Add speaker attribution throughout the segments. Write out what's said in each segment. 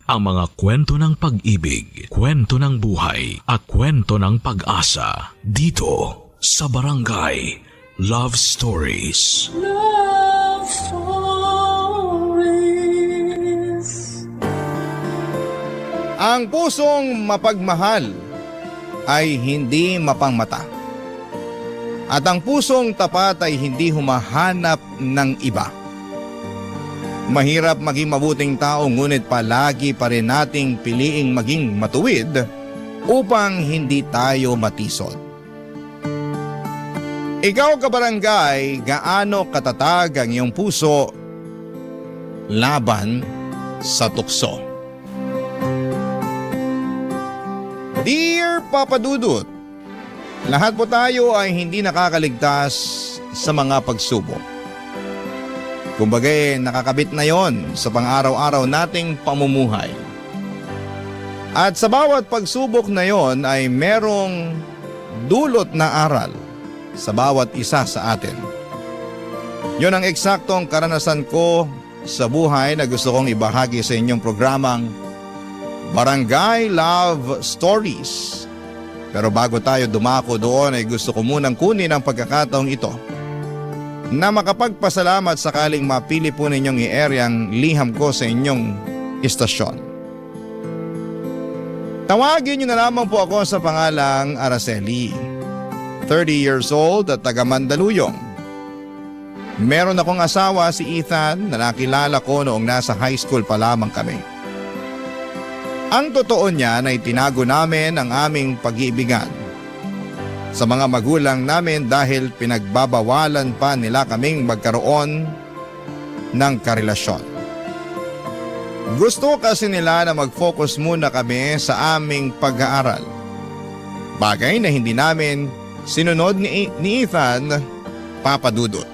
Speaker 1: ang mga kwento ng pag-ibig, kwento ng buhay, at kwento ng pag-asa dito sa Barangay Love Stories.
Speaker 2: Love Stories.
Speaker 3: Ang pusong mapagmahal ay hindi mapangmata. At ang pusong tapat ay hindi humahanap ng iba. Mahirap maging mabuting tao ngunit palagi pa rin nating piliing maging matuwid upang hindi tayo matisod. Ikaw kabarangay, gaano katatag ang iyong puso laban sa tukso? Dear Papa Dudut, lahat po tayo ay hindi nakakaligtas sa mga pagsubok. Kumbaga nakakabit na yon sa pang-araw-araw nating pamumuhay. At sa bawat pagsubok na yon ay merong dulot na aral sa bawat isa sa atin. Yon ang eksaktong karanasan ko sa buhay na gusto kong ibahagi sa inyong programang Barangay Love Stories. Pero bago tayo dumako doon ay gusto ko munang kunin ang pagkakataong ito na makapagpasalamat sakaling mapili po ninyong i-air ang liham ko sa inyong istasyon. Tawagin niyo na lamang po ako sa pangalang Araceli, 30 years old at taga Mandaluyong. Meron akong asawa si Ethan na nakilala ko noong nasa high school pa lamang kami. Ang totoo niyan ay tinago namin ang aming pag-iibigan sa mga magulang namin dahil pinagbabawalan pa nila kaming magkaroon ng karelasyon. Gusto kasi nila na mag-focus muna kami sa aming pag-aaral. Bagay na hindi namin sinunod ni Ethan, Papa Dudut.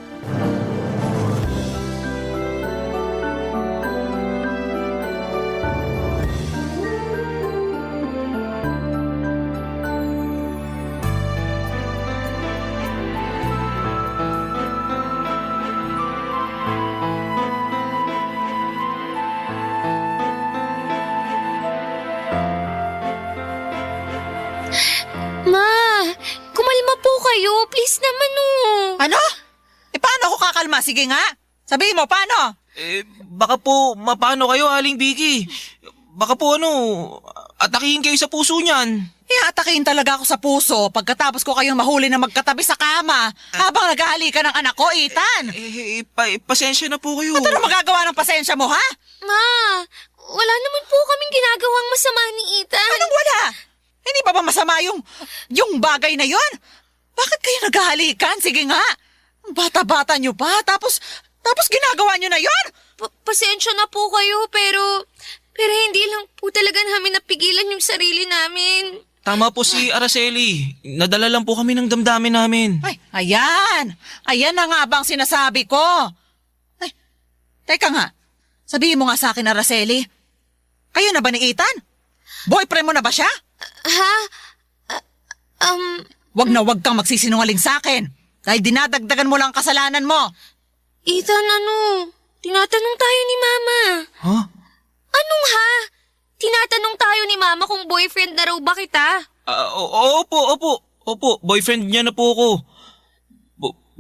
Speaker 4: Ma, kumalma po kayo. Please naman
Speaker 5: Ano? Paano ako kakalma? Sige nga. Sabihin mo, paano?
Speaker 6: Baka po mapano kayo, Aling Vicky. Baka po atakihin kayo sa puso niyan.
Speaker 5: Atakihin talaga ako sa puso pagkatapos ko kayong mahuli na magkatabi sa kama habang naghahalikan ng anak ko, Ethan.
Speaker 6: Pasensya na po kayo.
Speaker 5: Ano magagawa ng pasensya mo, ha?
Speaker 4: Ma, wala naman po kaming ginagawang masama ni Ethan.
Speaker 5: Anong wala? Hindi pa ba masama yung bagay na yon? Bakit kayo naghahalikan? Sige nga. Bata-bata nyo pa, tapos ginagawa nyo na yon?
Speaker 4: Pasensya na po kayo, pero hindi lang po talaga namin napigilan yung sarili namin.
Speaker 6: Tama po si Araceli. Nadala lang po kami ng damdamin namin.
Speaker 5: Ay, ayan. Ayan na nga bang sinasabi ko. Ay, teka nga. Sabihin mo nga sa akin, Araceli. Kayo na ba ni Ethan? Boyfriend mo na ba siya?
Speaker 4: Ha?
Speaker 5: Wag na wag kang magsisinungaling sa akin. Dahil dinadagdagan mo lang ang kasalanan mo.
Speaker 4: Ethan, tinatanong tayo ni Mama.
Speaker 6: Huh?
Speaker 4: Anong ha? Tinatanong tayo ni Mama kung boyfriend na raw ba kita?
Speaker 6: Opo. Boyfriend niya na po ako.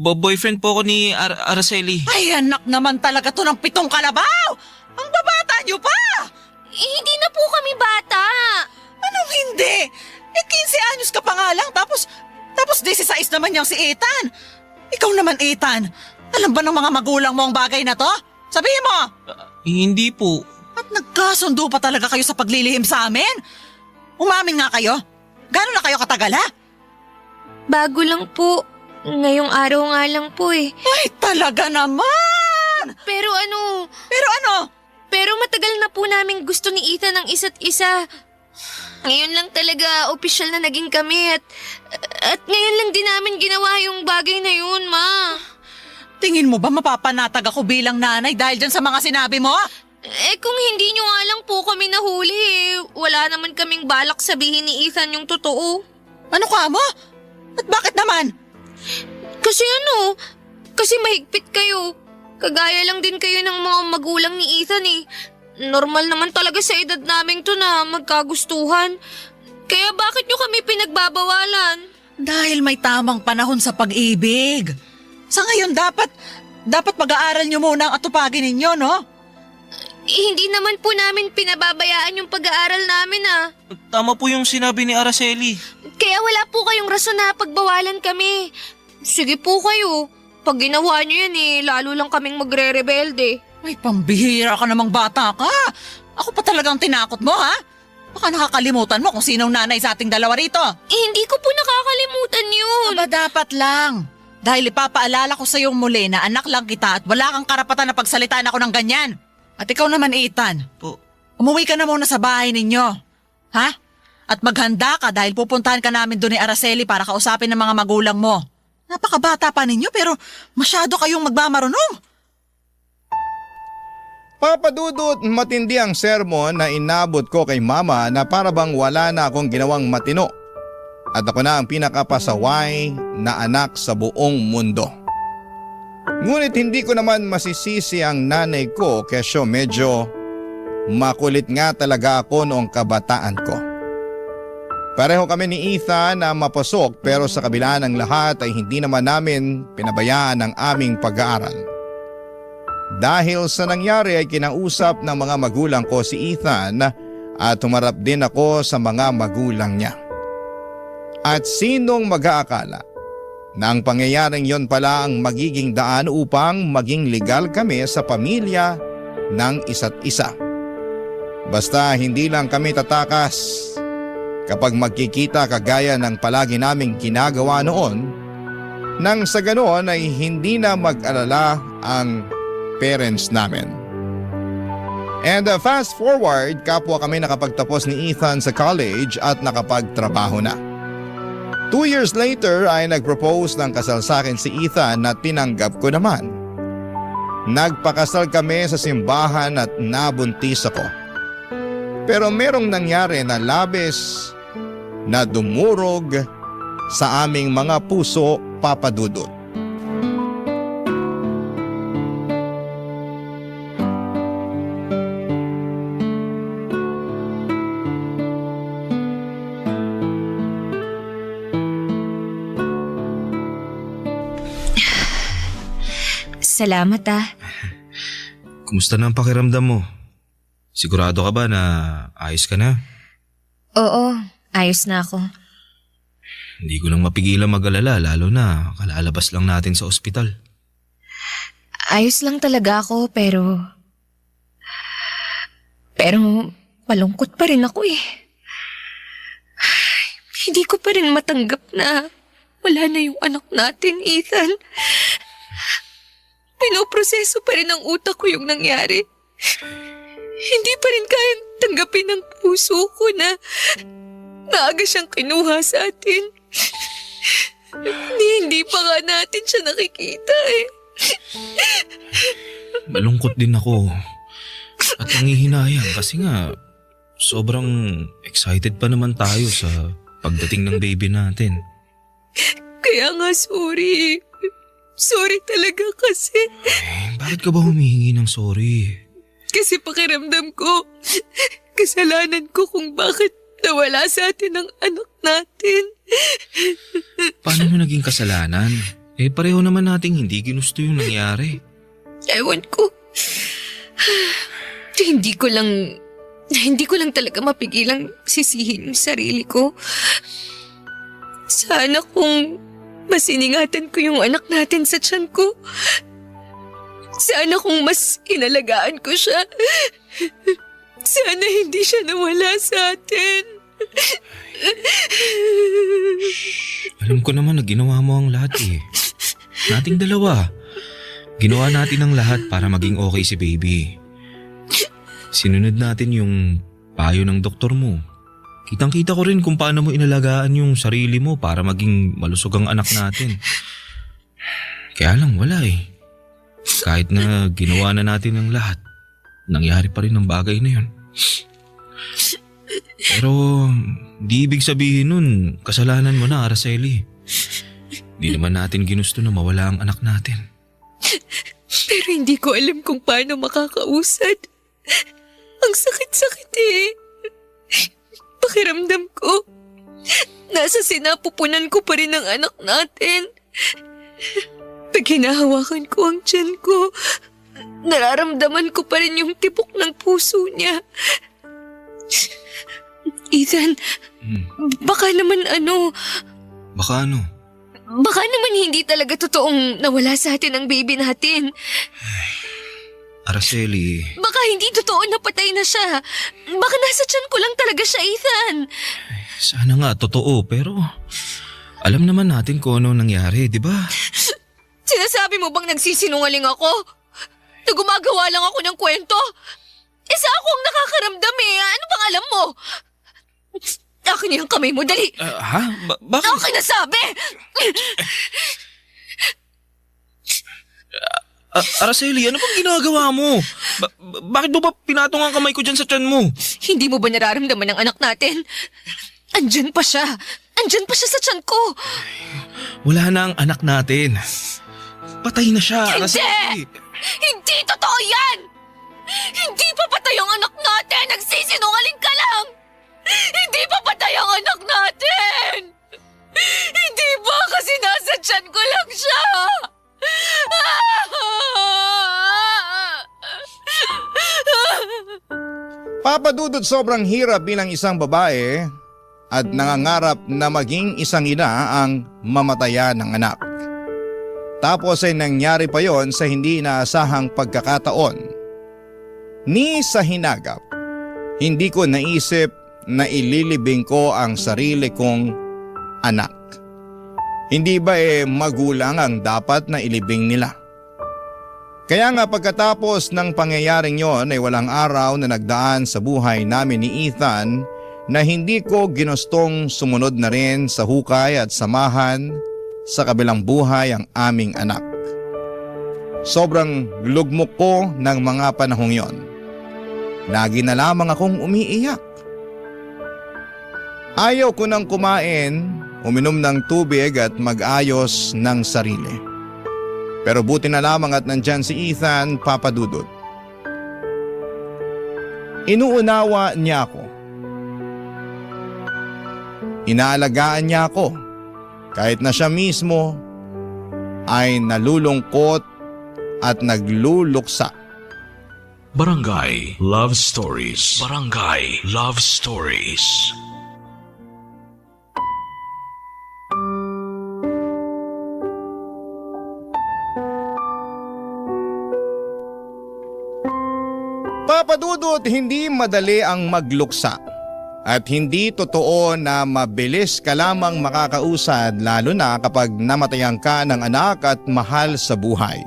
Speaker 6: Boyfriend po ako ni Araceli.
Speaker 5: Ay, anak naman talaga to ng 7 kalabaw! Ang babata niyo pa!
Speaker 4: Hindi na po kami bata.
Speaker 5: Anong hindi? 15 anyos ka pa nga lang, tapos 16 naman niyang si Ethan. Ikaw naman, Ethan. Alam ba ng mga magulang mo ang bagay na to? Sabihin mo!
Speaker 6: Hindi po.
Speaker 5: At nagkasundo pa talaga kayo sa paglilihim sa amin? Umamin nga kayo. Gano'n na kayo katagal, ha?
Speaker 4: Bago lang po. Ngayong araw nga lang po eh.
Speaker 5: Ay, talaga naman!
Speaker 4: Pero
Speaker 5: Pero ano?
Speaker 4: pero matagal na po namin gusto ni Ethan ang isa't isa. Ngayon lang talaga opisyal na naging kami at ngayon lang din namin ginawa yung bagay na yun, Ma.
Speaker 5: Tingin mo ba mapapanatag ako bilang nanay dahil dyan sa mga sinabi mo?
Speaker 4: Kung hindi nyo nga lang po kami nahuli wala naman kaming balak sabihin ni Ethan yung totoo.
Speaker 5: Ano ka mo? At bakit naman?
Speaker 4: Kasi mahigpit kayo. Kagaya lang din kayo ng mga magulang ni Ethan eh. Normal naman talaga sa edad naming to na magkagustuhan. Kaya bakit nyo kami pinagbabawalan?
Speaker 5: Dahil may tamang panahon sa pag-ibig. Sa ngayon dapat pag-aaral nyo muna ang atupagin ninyo, no?
Speaker 4: Hindi naman po namin pinababayaan yung pag-aaral namin
Speaker 6: Tama po yung sinabi ni Araceli.
Speaker 4: Kaya wala po kayong rason na pagbawalan kami. Sige po kayo. Pag ginawa nyo yan lalo lang kaming magre-rebelde.
Speaker 5: May pambihira ka namang bata ka. Ako pa talagang tinakot mo, ha? Baka nakakalimutan mo kung sinong nanay sa ating dalawa rito.
Speaker 4: Hindi ko po nakakalimutan yun.
Speaker 5: Aba, dapat lang. Dahil ipapaalala ko sa iyong muli na anak lang kita at wala kang karapatan na pagsalitaan ako ng ganyan. At ikaw naman, Ethan.
Speaker 6: Po.
Speaker 5: Umuwi ka na muna sa bahay ninyo. Ha? At maghanda ka dahil pupuntahan ka namin doon ni Araceli para kausapin ng mga magulang mo. Napakabata pa ninyo pero masyado kayong magmamarunong.
Speaker 3: Papa Dudut, matindi ang sermon na inabot ko kay mama na para bang wala na akong ginawang matino. At ako na ang pinakapasaway na anak sa buong mundo. Ngunit hindi ko naman masisisi ang nanay ko kesyo medyo makulit nga talaga ako noong kabataan ko. Pareho kami ni Ethan na mapasok pero sa kabila ng lahat ay hindi naman namin pinabayaan ang aming pag-aaral. Dahil sa nangyari ay kinausap ng mga magulang ko si Ethan at tumarap din ako sa mga magulang niya. At sinong mag-aakala na ang pangyayaring yon pala ang magiging daan upang maging legal kami sa pamilya ng isa't isa. Basta hindi lang kami tatakas kapag magkikita kagaya ng palagi naming ginagawa noon, nang sa ganoon ay hindi na mag-alala ang parents namin. And fast forward, kapwa kami nakapagtapos ni Ethan sa college at nakapagtrabaho na. 2 years later ay nag-propose ng kasal sa akin si Ethan na tinanggap ko naman. Nagpakasal kami sa simbahan at nabuntis ako. Pero merong nangyari na labis na dumurog sa aming mga puso, Papa Dudut.
Speaker 4: Salamat
Speaker 6: Kumusta na ang pakiramdam mo? Sigurado ka ba na ayos ka na?
Speaker 4: Oo, ayos na ako.
Speaker 6: Hindi ko nang mapigilan mag-alala lalo na kalalabas lang natin sa ospital.
Speaker 4: Ayos lang talaga ako pero malungkot pa rin ako Hindi ko pa rin matanggap na wala na yung anak natin, Ethan. Pinoproseso pa rin ng utak ko yung nangyari. Hindi pa rin kayang tanggapin ng puso ko na maaga siyang kinuha sa atin. Hindi pa nga natin siya nakikita
Speaker 6: Malungkot din ako. At nangihinayang kasi nga sobrang excited pa naman tayo sa pagdating ng baby natin.
Speaker 4: Kaya nga sorry. Sorry talaga kasi.
Speaker 6: Bakit ka ba humihingi ng sorry?
Speaker 4: Kasi pakiramdam ko, kasalanan ko kung bakit nawala sa atin ang anak natin.
Speaker 6: Paano mo naging kasalanan? Pareho naman nating hindi ginusto yung nangyari.
Speaker 4: Ewan ko. Hindi ko lang talaga mapigilang sisihin yung sarili ko. Sana kung masiningatan ko yung anak natin sa tiyan ko. Sana kung mas inalagaan ko siya. Sana hindi siya nawala sa atin.
Speaker 6: Alam ko naman na ginawa mo ang lahat Nating dalawa. Ginawa natin ang lahat para maging okay si baby. Sinunod natin yung payo ng doktor mo. Kitang-kita ko rin kung paano mo inalagaan yung sarili mo para maging malusog ang anak natin. Kaya lang wala Kahit na ginawa na natin ang lahat, nangyari pa rin ang bagay na yun. Pero di ibig sabihin nun, kasalanan mo na, Araceli. Di naman natin ginusto na mawala ang anak natin.
Speaker 4: Pero hindi ko alam kung paano makakausad. Ang sakit-sakit eh. Pakiramdam ko, nasa sinapupunan ko pa rin ang anak natin. Pag hinahawakan ko ang tiyan ko, nararamdaman ko pa rin yung tibok ng puso niya. Ethan, baka naman
Speaker 6: Baka ano?
Speaker 4: baka naman hindi talaga totoong nawala sa atin ang baby natin.
Speaker 6: Araceli,
Speaker 4: Baka hindi totoo na patay na siya. Baka nasa tiyan ko lang talaga siya, Ethan.
Speaker 6: sana nga totoo pero alam naman natin kung ano nangyari, di ba?
Speaker 4: Sinasabi mo bang nagsisinungaling ako? Na gumagawa lang ako ng kwento? Isa ako ang nakakaramdam eh. Ano bang alam mo? Akin yung kamay mo, dali.
Speaker 6: Ha? Bakit?
Speaker 4: Akin na sabi!
Speaker 6: Araceli, ano bang ginagawa mo? Bakit mo ba pinatong ang kamay ko dyan sa tiyan mo?
Speaker 4: Hindi mo ba nararamdaman ang anak natin? Andyan pa siya. Andyan pa siya sa tiyan ko.
Speaker 6: Wala na ang anak natin. Patay na siya,
Speaker 4: Hindi!
Speaker 6: Araceli.
Speaker 4: Hindi totoo yan! Hindi pa patay ang anak natin! Nagsisinungaling ka lang! Hindi pa patay ang anak natin! Hindi ba kasi nasa tiyan ko lang siya?
Speaker 3: Papa Dudut, sobrang hirap bilang isang babae at nangangarap na maging isang ina ang mamatayan ng anak. Tapos ay nangyari pa yon sa hindi inaasahang pagkakataon. Ni sa hinagap, hindi ko naisip na ililibing ko ang sarili kong anak. Hindi ba magulang ang dapat na ilibing nila? Kaya nga pagkatapos ng pangyayaring yon ay walang araw na nagdaan sa buhay namin ni Ethan na hindi ko ginustong sumunod na rin sa hukay at samahan sa kabilang buhay ang aming anak. Sobrang lugmok ko ng mga panahong yon. Lagi na lamang akong umiiyak. Ayaw ko nang kumain, uminom ng tubig at mag-ayos ng sarili. Pero buti na lamang at nandyan si Ethan, Papa Dudut. Inuunawa niya ako. Inaalagaan niya ako kahit na siya mismo ay nalulungkot at nagluluksa.
Speaker 1: Barangay Love Stories. Barangay Love Stories.
Speaker 3: Papa Dudut, hindi madali ang magluksa. At hindi totoo na mabilis ka lamang makakausad lalo na kapag namatayan ka ng anak at mahal sa buhay.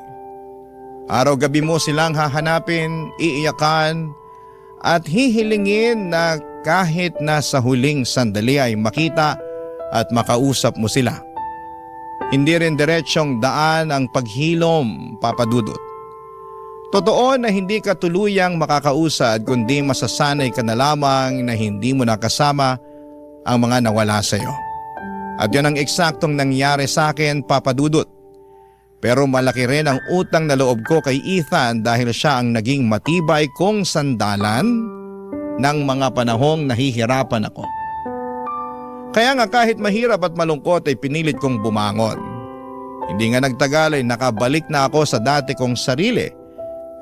Speaker 3: Araw-gabi mo silang hahanapin, iiyakan at hihilingin na kahit na sa huling sandali ay makita at makausap mo sila. Hindi rin diretsyong daan ang paghilom, Papa Dudut. Totoo na hindi ka tuluyang makakausad kundi masasanay ka na lamang na hindi mo nakasama ang mga nawala sa iyo. At yun ang eksaktong nangyari sa akin, Papa Dudut. Pero malaki rin ang utang na loob ko kay Ethan dahil siya ang naging matibay kong sandalan ng mga panahong nahihirapan ako. Kaya nga kahit mahirap at malungkot ay pinilit kong bumangon. Hindi nga nagtagal ay nakabalik na ako sa dati kong sarili.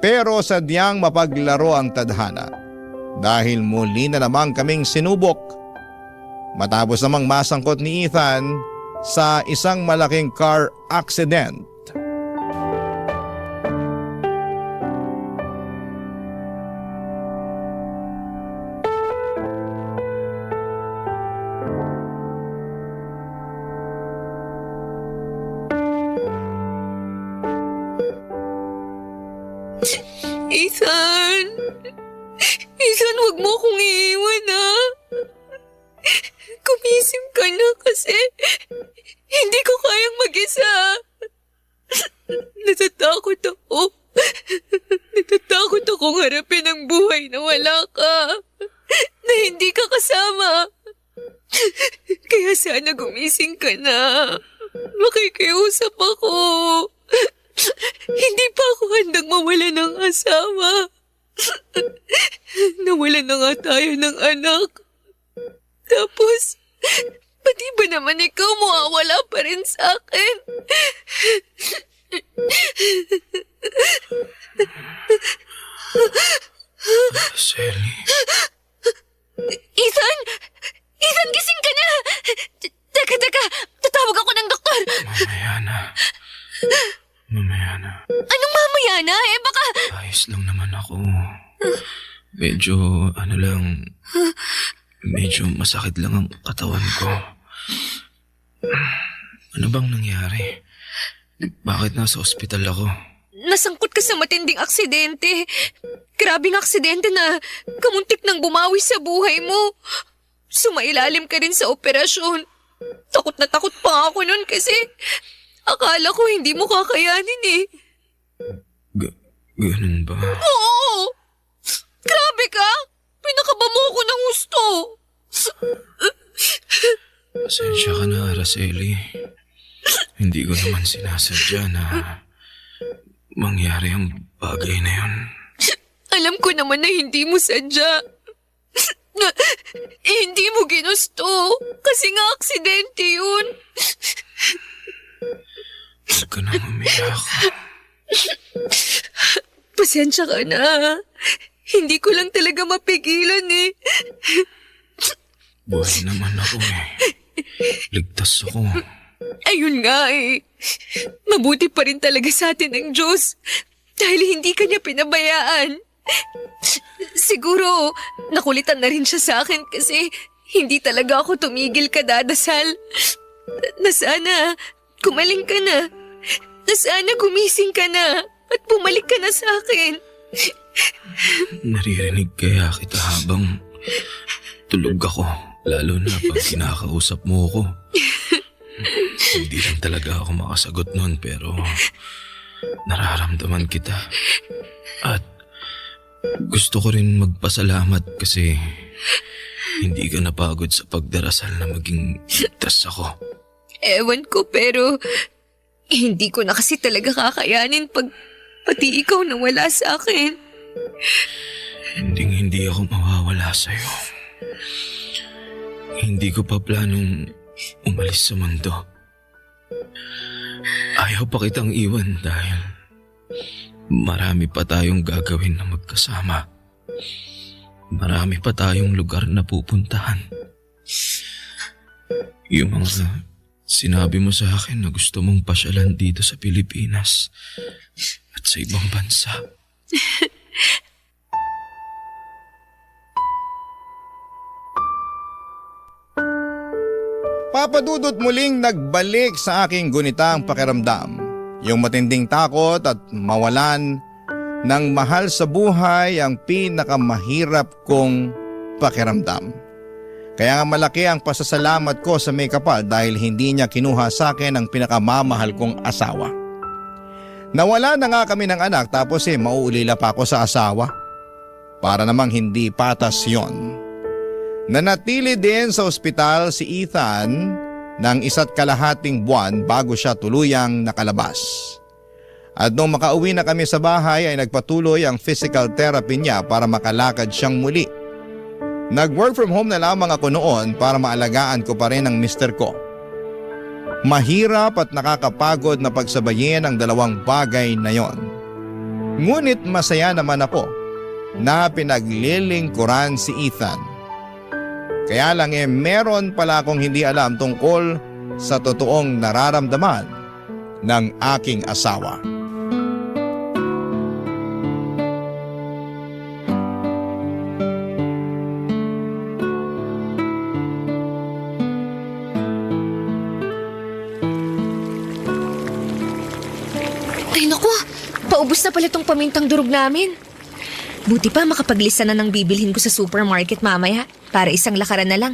Speaker 3: Pero sadyang mapaglaro ang tadhana dahil muli na naman kaming sinubok. Matapos namang masangkot ni Ethan sa isang malaking car accident.
Speaker 4: Ethan! Ethan, wag mo akong iiwan ha. Kumisip ka na kasi hindi ko kayang mag-isa. Natatakot ako. Natatakot akong harapin ang buhay na wala ka. Na hindi ka kasama. Kaya sana gumising ka na. Makikiusap ako. Hindi pa ako handang mawala ng asawa. Nawalan na nga tayo ng anak. Tapos, pati ba naman ikaw mawawala pa rin sa akin?
Speaker 6: Araceli,
Speaker 4: Ethan! Ethan, gising ka na! Teka, tatawag ako ng doktor.
Speaker 6: mamaya na. Mamaya na.
Speaker 4: Anong mamaya na? Baka...
Speaker 6: Ayos lang naman ako. Medyo, medyo masakit lang ang katawan ko. Ano bang nangyari? Bakit nasa ospital ako?
Speaker 4: Nasangkot ka sa matinding aksidente. Grabing aksidente na kamuntik nang bumawi sa buhay mo. Sumailalim ka rin sa operasyon. Takot na takot pa ako nun kasi akala ko hindi mo kakayanin eh.
Speaker 6: Ganun ba?
Speaker 4: Oo! Grabe ka! Pinakaba mo ako ng gusto.
Speaker 6: Pasensya ka na, Araceli. Hindi ko naman sinasadya na mangyari ang bagay na yun.
Speaker 4: Alam ko naman na hindi mo sadya. Hindi mo ginusto. Kasi nga aksidente yun.
Speaker 6: Huwag ka nang umiyak.
Speaker 4: Pasensya ka na. Hindi ko lang talaga mapigilan eh.
Speaker 6: Buhay naman ako eh. Ligtas ako.
Speaker 4: Ayun nga eh. Mabuti pa rin talaga sa atin ang Diyos. Dahil hindi ka niya pinabayaan. Siguro, nakulitan na rin siya sa akin kasi hindi talaga ako tumigil kadadasal. Na sana, kumaling ka na. Na sana gumising ka na at bumalik ka na sa akin.
Speaker 6: Naririnig kaya kita habang tulog ako. Lalo na pag kinakausap mo ako. Hindi lang talaga ako makasagot nun pero nararamdaman kita. At gusto ko rin magpasalamat kasi hindi ka napagod sa pagdarasal na maging ligtas ako.
Speaker 4: Ewan ko pero hindi ko na kasi talaga kakayanin pag pati ikaw nawala sa akin.
Speaker 6: Hindi ako mawawala sa'yo. Hindi ko pa planong umalis sa mundo. Ayaw pa kitang iwan dahil marami pa tayong gagawin na magkasama. Marami pa tayong lugar na pupuntahan. Yung mga sinabi mo sa akin na gusto mong pasyalan dito sa Pilipinas at sa ibang bansa.
Speaker 3: Papa Dudut, muling nagbalik sa aking gunitang pakiramdam. Yung matinding takot at mawalan ng mahal sa buhay ang pinakamahirap kong pakiramdam. Kaya nga malaki ang pasasalamat ko sa may kapal dahil hindi niya kinuha sa akin ang pinakamamahal kong asawa. Nawala na nga kami ng anak tapos mauulila pa ako sa asawa. Para namang hindi patas yon. Nanatili din sa ospital si Ethan ng 1.5 buwan bago siya tuluyang nakalabas. At nung makauwi na kami sa bahay ay nagpatuloy ang physical therapy niya para makalakad siyang muli. Nag-work from home na lamang ako noon para maalagaan ko pa rin ang mister ko. Mahirap at nakakapagod na pagsabayin ang dalawang bagay na yon. Ngunit masaya naman ako na pinaglilingkuran si Ethan. Kaya lang meron pala akong hindi alam tungkol sa totoong nararamdaman ng aking asawa.
Speaker 4: Ay naku, paubos na pala tong pamintang durog namin. Buti pa makapaglista na ng bibilhin ko sa supermarket mamaya para isang lakaran na lang.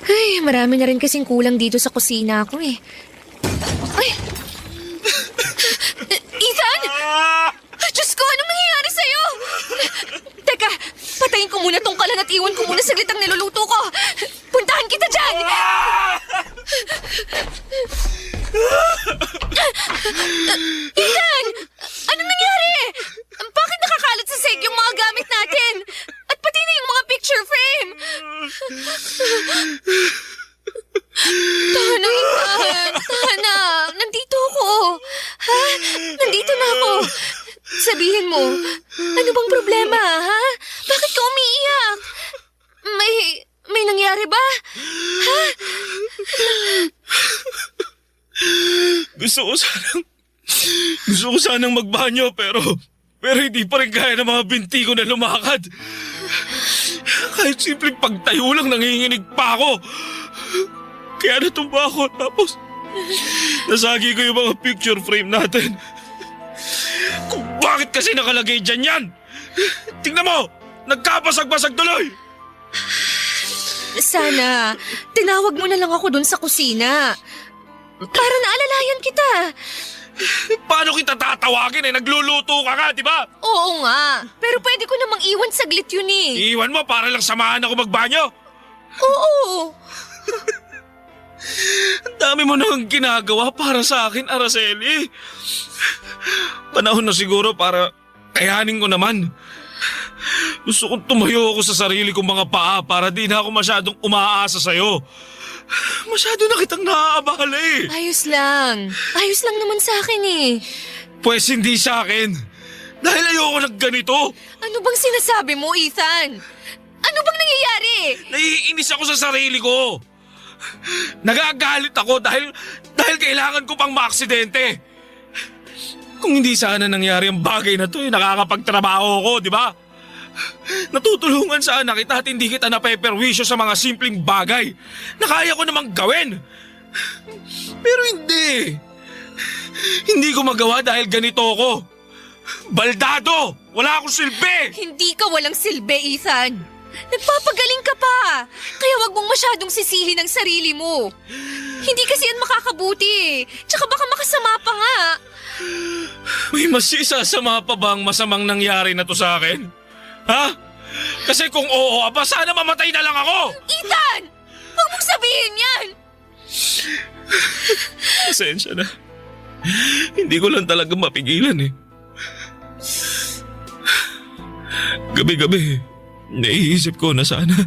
Speaker 4: Ay, marami na rin kasing kulang dito sa kusina ko eh. Ay! Ethan! Diyos ko, anong nangyayari sa'yo? Teka, patayin ko muna tong kalan at iwan ko muna saglit ang niluluto ko. Puntahan kita dyan! Ethan! Anong nangyari? Bakit nakakalat sa seg yung mga gamit Tana, Ethan! Tana! Nandito ako! Ha? Nandito na ako! Sabihin mo, ano bang problema, ha? Bakit ka umiiyak? May nangyari ba? Ha?
Speaker 6: Gusto ko sanang magbanyo pero hindi pa rin kaya ng mga binti ko na lumakad. Kahit simpleng pagtayo lang nanginginig pa ako. Kaya natumba ako tapos nasagi ko yung mga picture frame natin. Kung bakit kasi nakalagay dyan yan? Tingnan mo! Nagkabasag-basag tuloy!
Speaker 4: Sana, tinawag mo na lang ako dun sa kusina. Para naalalayan kita.
Speaker 6: Paano kita tatawagin Nagluluto ka nga, di ba?
Speaker 4: Oo nga, pero pwede ko namang iwan saglit yun eh.
Speaker 6: Iwan mo para lang samahan ako magbanyo.
Speaker 4: Oo.
Speaker 6: Ang dami mo nang ginagawa para sa akin, Araceli. Panahon na siguro para kayanin ko naman. Gusto kong tumayo ako sa sarili kong mga paa para di na ako masyadong umaasa sa'yo. Masyado na kitang naaabala eh.
Speaker 4: Ayos lang. Ayos lang naman sa akin eh.
Speaker 6: Pwes hindi sa akin. Dahil ayoko ng ganito.
Speaker 4: Ano bang sinasabi mo, Ethan? Ano bang nangyayari?
Speaker 6: Naiinis ako sa sarili ko. Nagagalit ako dahil kailangan ko pang maaksidente. Kung hindi sana nangyari ang bagay na to, nakakapagtrabaho ko, di ba? Natutulungan sana kita at hindi kita napeperwisyo sa mga simpleng bagay na kaya ko namang gawin. Pero hindi. Hindi ko magawa dahil ganito ako. Baldado! Wala akong silbi!
Speaker 4: Hindi ka walang silbi, Ethan. Nagpapagaling ka pa. Kaya wag mong masyadong sisihin ang sarili mo. Hindi kasi yan makakabuti. Tsaka baka makasama pa nga.
Speaker 6: May mas isasama pa bang masamang nangyari na to sa akin? Ha? Kasi kung oo, aba sana mamatay na lang ako!
Speaker 4: Ethan! Wag mong sabihin yan!
Speaker 6: Pasensya na. Hindi ko lang talaga mapigilan eh. Gabi-gabi, naiisip ko na sana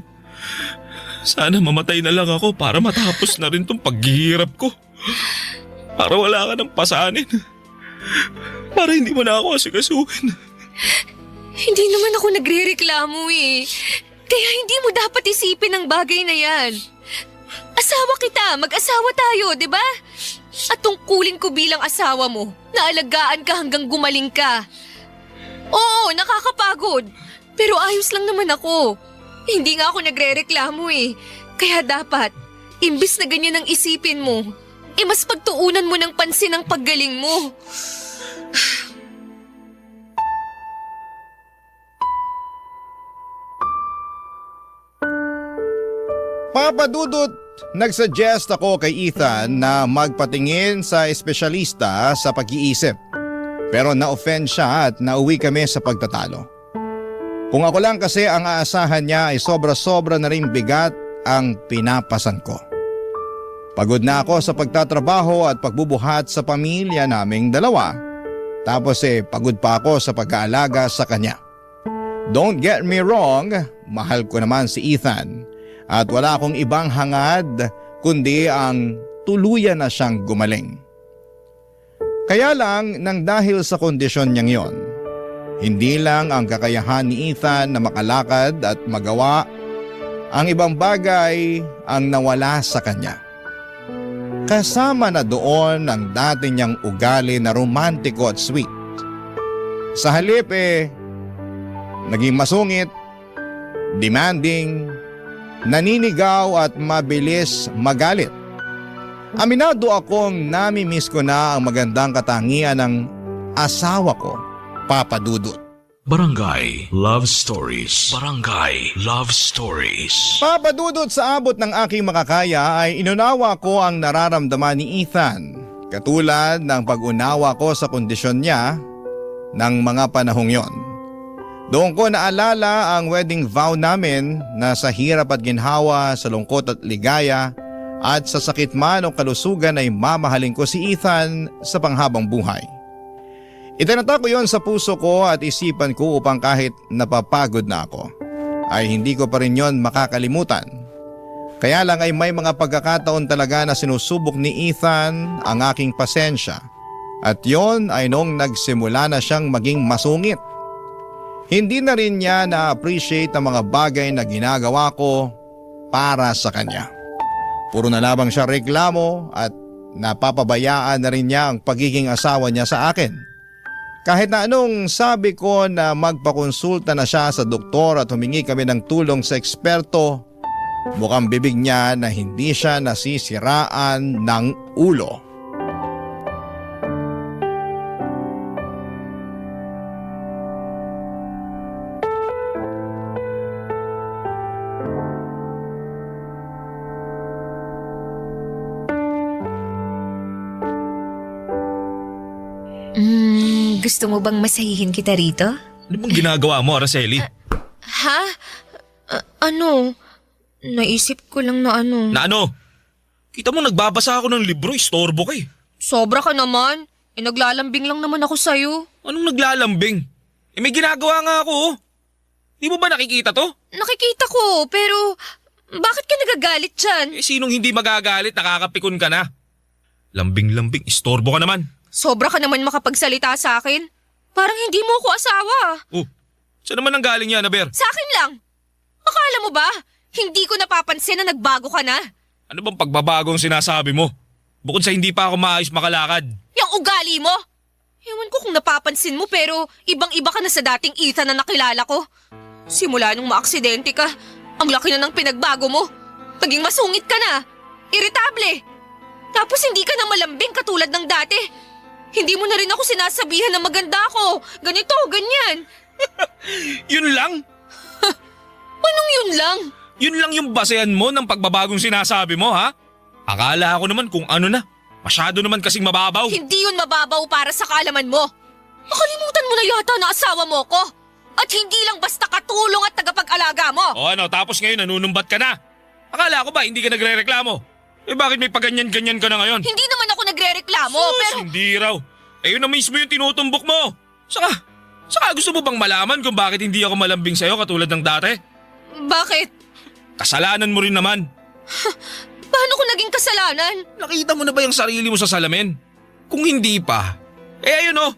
Speaker 6: mamatay na lang ako para matapos na rin tong paghihirap ko. Para wala ka ng pasanin. Para hindi mo na ako asikasuhin.
Speaker 4: Hindi naman ako nagre-reklamo eh. Kaya hindi mo dapat isipin ang bagay na yan. Asawa kita, mag-asawa tayo, di ba? At tungkulin ko bilang asawa mo, naalagaan ka hanggang gumaling ka. Oo, nakakapagod. Pero ayos lang naman ako. Hindi nga ako nagre-reklamo eh. Kaya dapat, imbis na ganyan ang isipin mo, mas pagtuunan mo ng pansin ang paggaling mo.
Speaker 3: Papa Dudut, nagsuggest ako kay Ethan na magpatingin sa espesyalista sa pag-iisip. Pero na-offend siya at nauwi kami sa pagtatalo. Kung ako lang kasi ang aasahan niya ay sobra-sobra na rin bigat ang pinapasan ko. Pagod na ako sa pagtatrabaho at pagbubuhat sa pamilya naming dalawa. Tapos pagod pa ako sa pag-aalaga sa kanya. Don't get me wrong, mahal ko naman si Ethan. At wala akong ibang hangad kundi ang tuluyan na siyang gumaling. Kaya lang nang dahil sa kondisyon niyang yon, hindi lang ang kakayahan ni Ethan na makalakad at magawa, ang ibang bagay ang nawala sa kanya. Kasama na doon ang dati niyang ugali na romantiko at sweet. Sa halip naging masungit, demanding, naninigaw at mabilis magalit. Aminado akong nami-miss ko na ang magandang katangian ng asawa ko, Papa Dudut.
Speaker 1: Barangay Love Stories. Barangay Love Stories.
Speaker 3: Papa Dudut, sa abot ng aking makakaya ay inunawa ko ang nararamdaman ni Ethan. Katulad ng pag-unawa ko sa kondisyon niya ng mga panahong yon. Doon ko naalala ang wedding vow namin na sa hirap at ginhawa, sa lungkot at ligaya, at sa sakit man o kalusugan ay mamahalin ko si Ethan sa panghabang buhay. Itinata ko yon sa puso ko at isipan ko upang kahit napapagod na ako, ay hindi ko pa rin yon makakalimutan Kaya lang ay may mga pagkakataon talaga na sinusubok ni Ethan ang aking pasensya. At yon ay nung nagsimula na siyang maging masungit. Hindi na rin niya na-appreciate ang mga bagay na ginagawa ko para sa kanya. Puro na labang siya reklamo at napapabayaan na rin niya ang pagiging asawa niya sa akin. Kahit na anong sabi ko na magpakonsulta na siya sa doktor at humingi kami ng tulong sa eksperto, mukhang bibig niya na hindi siya nasisiraan ng ulo.
Speaker 4: Gusto mo bang masahihin kita rito?
Speaker 6: Ano bang ginagawa mo, Araceli?
Speaker 4: Ha? Ano? Naisip ko lang na ano.
Speaker 6: Na ano? Kita mo nagbabasa ako ng libro, istorbo ka eh.
Speaker 4: Sobra ka naman. Naglalambing lang naman ako sa'yo.
Speaker 6: Anong naglalambing? May ginagawa nga ako oh. Di mo ba nakikita to?
Speaker 4: Nakikita ko, pero bakit ka nagagalit dyan?
Speaker 6: Sinong hindi magagalit, nakakapikon ka na. Lambing-lambing, istorbo ka naman.
Speaker 4: Sobra ka naman makapagsalita sa akin. Parang hindi mo ako asawa.
Speaker 6: Oh, saan naman ang galing yan, Aber?
Speaker 4: Sa akin lang. Akala mo ba, hindi ko napapansin na nagbago ka na?
Speaker 6: Ano bang pagbabagong sinasabi mo? Bukod sa hindi pa ako maayos makalakad.
Speaker 4: Yung ugali mo? Ewan ko kung napapansin mo pero ibang-iba ka na sa dating Ethan na nakilala ko. Simula nung maaksidente ka, ang laki na ng pinagbago mo. Naging masungit ka na. Irritable. Tapos hindi ka na malambing katulad ng dati. Hindi mo na rin ako sinasabihan na maganda ako. Ganito, ganyan.
Speaker 6: Yun lang?
Speaker 4: Anong yun lang?
Speaker 6: Yun lang yung basehan mo ng pagbabagong sinasabi mo, ha? Akala ko naman kung ano na. Masyado naman kasing mababaw.
Speaker 4: Hindi yun mababaw para sa kaalaman mo. Nakalimutan mo na yata na asawa mo ko. At hindi lang basta katulong at tagapag-alaga mo.
Speaker 6: O ano, tapos ngayon nanunumbat ka na. Akala ko ba hindi ka nagre-reklamo? Bakit may paganyan-ganyan ka na ngayon?
Speaker 4: Hindi naman ako nagre-reklamo, pero...
Speaker 6: Hindi raw. Yun na mismo yung tinutumbok mo. Saka gusto mo bang malaman kung bakit hindi ako malambing sa'yo katulad ng dati?
Speaker 4: Bakit?
Speaker 6: Kasalanan mo rin naman.
Speaker 4: Paano ko naging kasalanan?
Speaker 6: Nakita mo na ba yung sarili mo sa salamin? Kung hindi pa, ayun oh,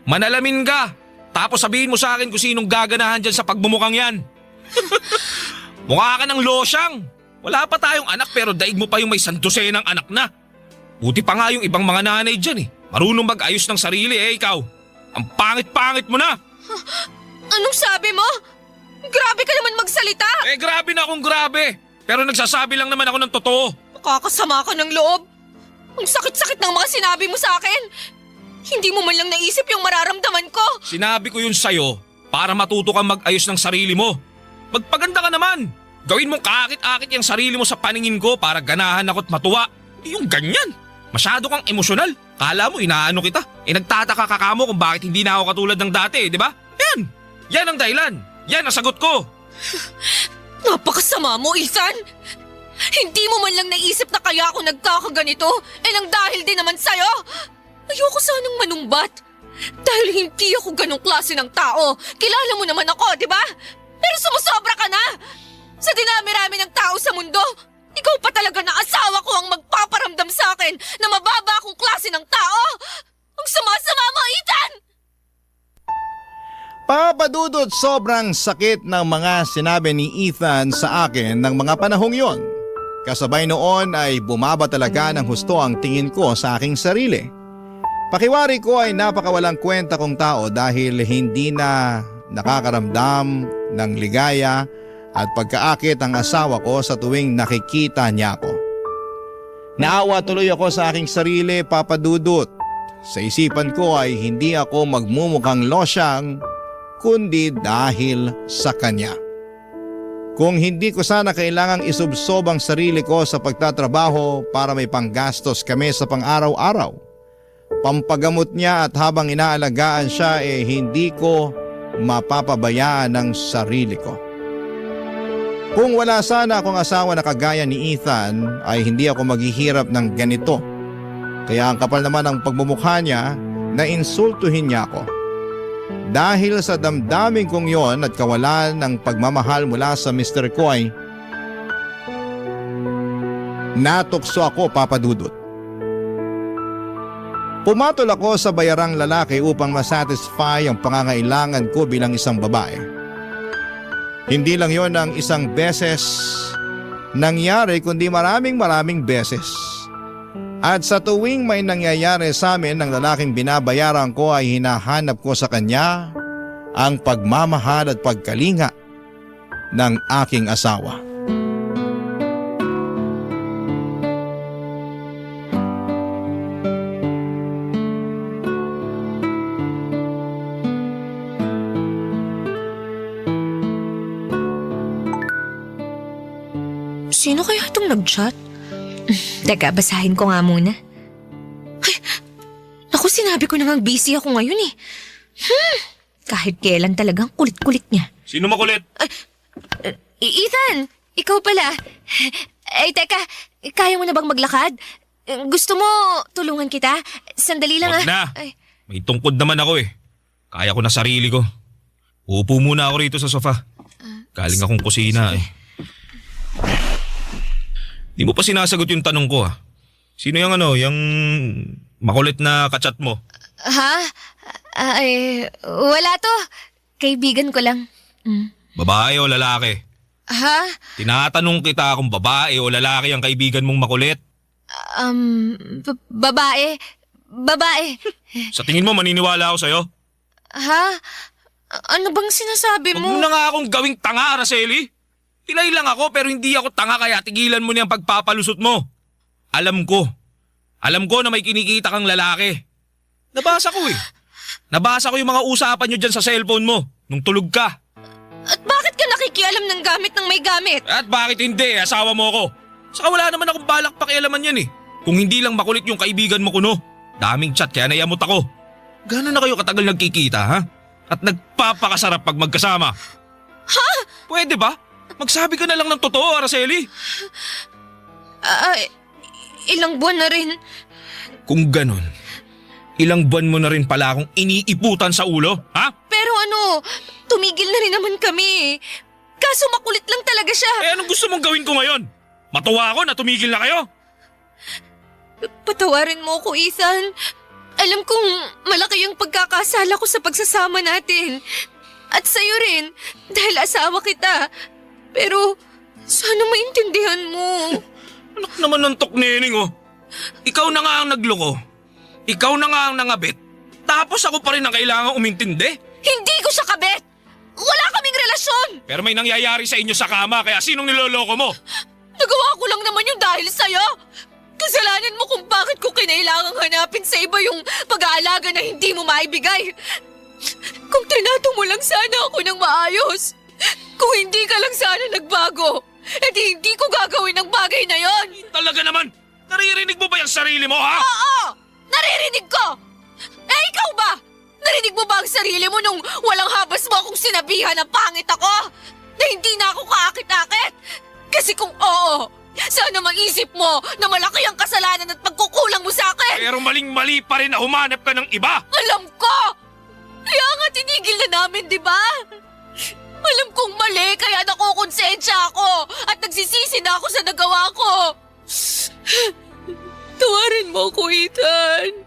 Speaker 6: manalamin ka. Tapos sabihin mo sa akin kung sinong gaganahan dyan sa pagmumukhang yan. Mukha ka ng losyang. Wala pa tayong anak pero daig mo pa yung may sandosenang anak na. Buti pa nga yung ibang mga nanay dyan eh. Marunong mag-ayos ng sarili ikaw. Ang pangit-pangit mo na.
Speaker 4: Anong sabi mo? Grabe ka naman magsalita.
Speaker 6: Grabe na akong grabe. Pero nagsasabi lang naman ako ng totoo.
Speaker 4: Nakakasama ka ng loob. Ang sakit-sakit ng mga sinabi mo sa akin. Hindi mo man lang naisip yung mararamdaman ko.
Speaker 6: Sinabi ko yun sa'yo para matuto kang mag-ayos ng sarili mo. Magpaganda ka naman. Gawin mong kaakit-akit yung sarili mo sa paningin ko para ganahan ako't matuwa. Yung ganyan. Masyado kang emosyonal. Kala mo inaano kita. Nagtataka ka kamo kung bakit hindi na ako katulad ng dati, di ba? Yan. Yan ang dahilan. Yan ang sagot ko.
Speaker 4: Napakasama mo, Ethan. Hindi mo man lang naisip na kaya ako nagkakaganito nang dahil din naman sa'yo. Ayoko sanang manumbat. Dahil hindi ako ganong klase ng tao. Kilala mo naman ako, di ba? Pero sumusobra ka na. Sa dinami-rami ng tao sa mundo, ikaw pa talaga na asawa ko ang magpaparamdam sa akin na mababa akong klase ng tao. Ang sama-sama mo, Ethan!
Speaker 3: Papadudot, sobrang sakit ng mga sinabi ni Ethan sa akin ng mga panahong yon. Kasabay noon ay bumaba talaga ng husto ang tingin ko sa aking sarili. Pakiwari ko ay napakawalang kwenta kong tao dahil hindi na nakakaramdam ng ligaya at pagkaakit ang asawa ko sa tuwing nakikita niya ako. Naawa tuloy ako sa aking sarili, Papadudot. Sa isipan ko ay hindi ako magmumukhang losyang kundi dahil sa kanya. Kung hindi ko sana kailangang isubsob ang sarili ko sa pagtatrabaho para may panggastos kami sa pang-araw-araw, pampagamot niya at habang inaalagaan siya hindi ko mapapabayaan ang sarili ko. Kung wala sana akong asawa na kagaya ni Ethan ay hindi ako maghihirap ng ganito. Kaya ang kapal naman ng pagmumukha niya na insultuhin niya ako. Dahil sa damdamin kong yon at kawalan ng pagmamahal mula sa Mr. ko Natukso ako, Papa Dudut. Pumatol ako sa bayarang lalaki upang masatisfy ang pangangailangan ko bilang isang babae. Hindi lang yon ang isang beses nangyari kundi maraming beses. At sa tuwing may nangyayari sa amin ng lalaking binabayaran ko ay hinahanap ko sa kanya ang pagmamahal at pagkalinga ng aking asawa.
Speaker 4: Sino kaya itong nag-chat? Teka, basahin ko nga muna. Ay, naku, sinabi ko namang busy ako ngayon eh. Kahit kailan talagang kulit-kulit niya.
Speaker 6: Sino makulit?
Speaker 4: Ethan, ikaw pala. Ay, teka, kaya mo na bang maglakad? Gusto mo tulungan kita? Sandali lang
Speaker 6: Wag na.
Speaker 4: Ay,
Speaker 6: May tungkod naman ako eh. Kaya ko na sarili ko. Uupo muna ako rito sa sofa. Galing akong kusina eh. Di mo pa sinasagot yung tanong ko ha. Sino yung yung makulit na kachat mo?
Speaker 4: ha? Ay, wala to. Kaibigan ko lang.
Speaker 6: Babae o lalaki?
Speaker 4: Ha?
Speaker 6: Tinatanong kita kung babae o lalaki ang kaibigan mong makulit.
Speaker 4: Babae. Babae.
Speaker 6: Sa tingin mo maniniwala ako sa'yo?
Speaker 4: Ha? Ano bang sinasabi
Speaker 6: Huwag
Speaker 4: mo?
Speaker 6: mo na nga akong gawing tanga, Araceli. Pilay lang ako pero hindi ako tanga kaya tigilan mo niyang pagpapalusot mo. Alam ko na may kinikita kang lalaki. Nabasa ko eh. Nabasa ko yung mga usapan niyo dyan sa cellphone mo nung tulog ka.
Speaker 4: At bakit ka nakikialam ng gamit ng may gamit?
Speaker 6: At bakit hindi? Asawa mo ako. Saka wala naman akong balak pakialaman yan eh. Kung hindi lang makulit yung kaibigan mo kuno. Daming chat kaya nayamot ako. Gano'n na kayo katagal nagkikita ha? At nagpapakasarap pag magkasama.
Speaker 4: Ha?
Speaker 6: Pwede ba? Magsabi ka na lang ng totoo, Araceli.
Speaker 4: Ilang buwan na rin.
Speaker 6: Kung ganon, ilang buwan mo na rin pala akong iniiputan sa ulo, ha?
Speaker 4: Pero tumigil na rin naman kami. Kaso makulit lang talaga siya.
Speaker 6: Eh anong gusto mong gawin ko ngayon? Matuwa ako na tumigil na kayo?
Speaker 4: Patawarin mo ako, Ethan. Alam kong malaki ang pagkakasala ko sa pagsasama natin. At sa'yo rin, dahil asawa kita. Pero sana maintindihan mo.
Speaker 6: Anak naman ng toknening oh. Ikaw na nga ang nagloko. Ikaw na nga ang nangabit. Tapos ako pa rin ang kailangan umintindi.
Speaker 4: Hindi ko siya kabet! Wala kaming relasyon!
Speaker 6: Pero may nangyayari sa inyo sa kama kaya sinong niloloko mo?
Speaker 4: Nagawa ko lang naman yung dahil sa'yo. Kasalanan mo kung bakit ko kinailangang hanapin sa iba yung pag-aalaga na hindi mo maibigay. Kung trinato mo lang sana ako ng maayos. Kung hindi ka lang sana nagbago, edi hindi ko gagawin ang bagay na yon.
Speaker 6: Talaga naman, naririnig mo ba yung sarili mo ha?
Speaker 4: Oo! Naririnig ko! Eh ikaw ba? Narinig mo ba ang sarili mo nung walang habas mo akong sinabihan na pangit ako? Na hindi na ako kaakit-akit? Kasi kung oo, sana maisip mo na malaki ang kasalanan at pagkukulang mo sa akin!
Speaker 6: Pero maling-mali pa rin na humanap ka ng iba.
Speaker 4: Alam ko! Kaya nga tinigil na namin, di ba? Alam kong mali, kaya nakukonsensya ako at nagsisisi na ako sa nagawa ko. Tawarin mo ako, Ethan.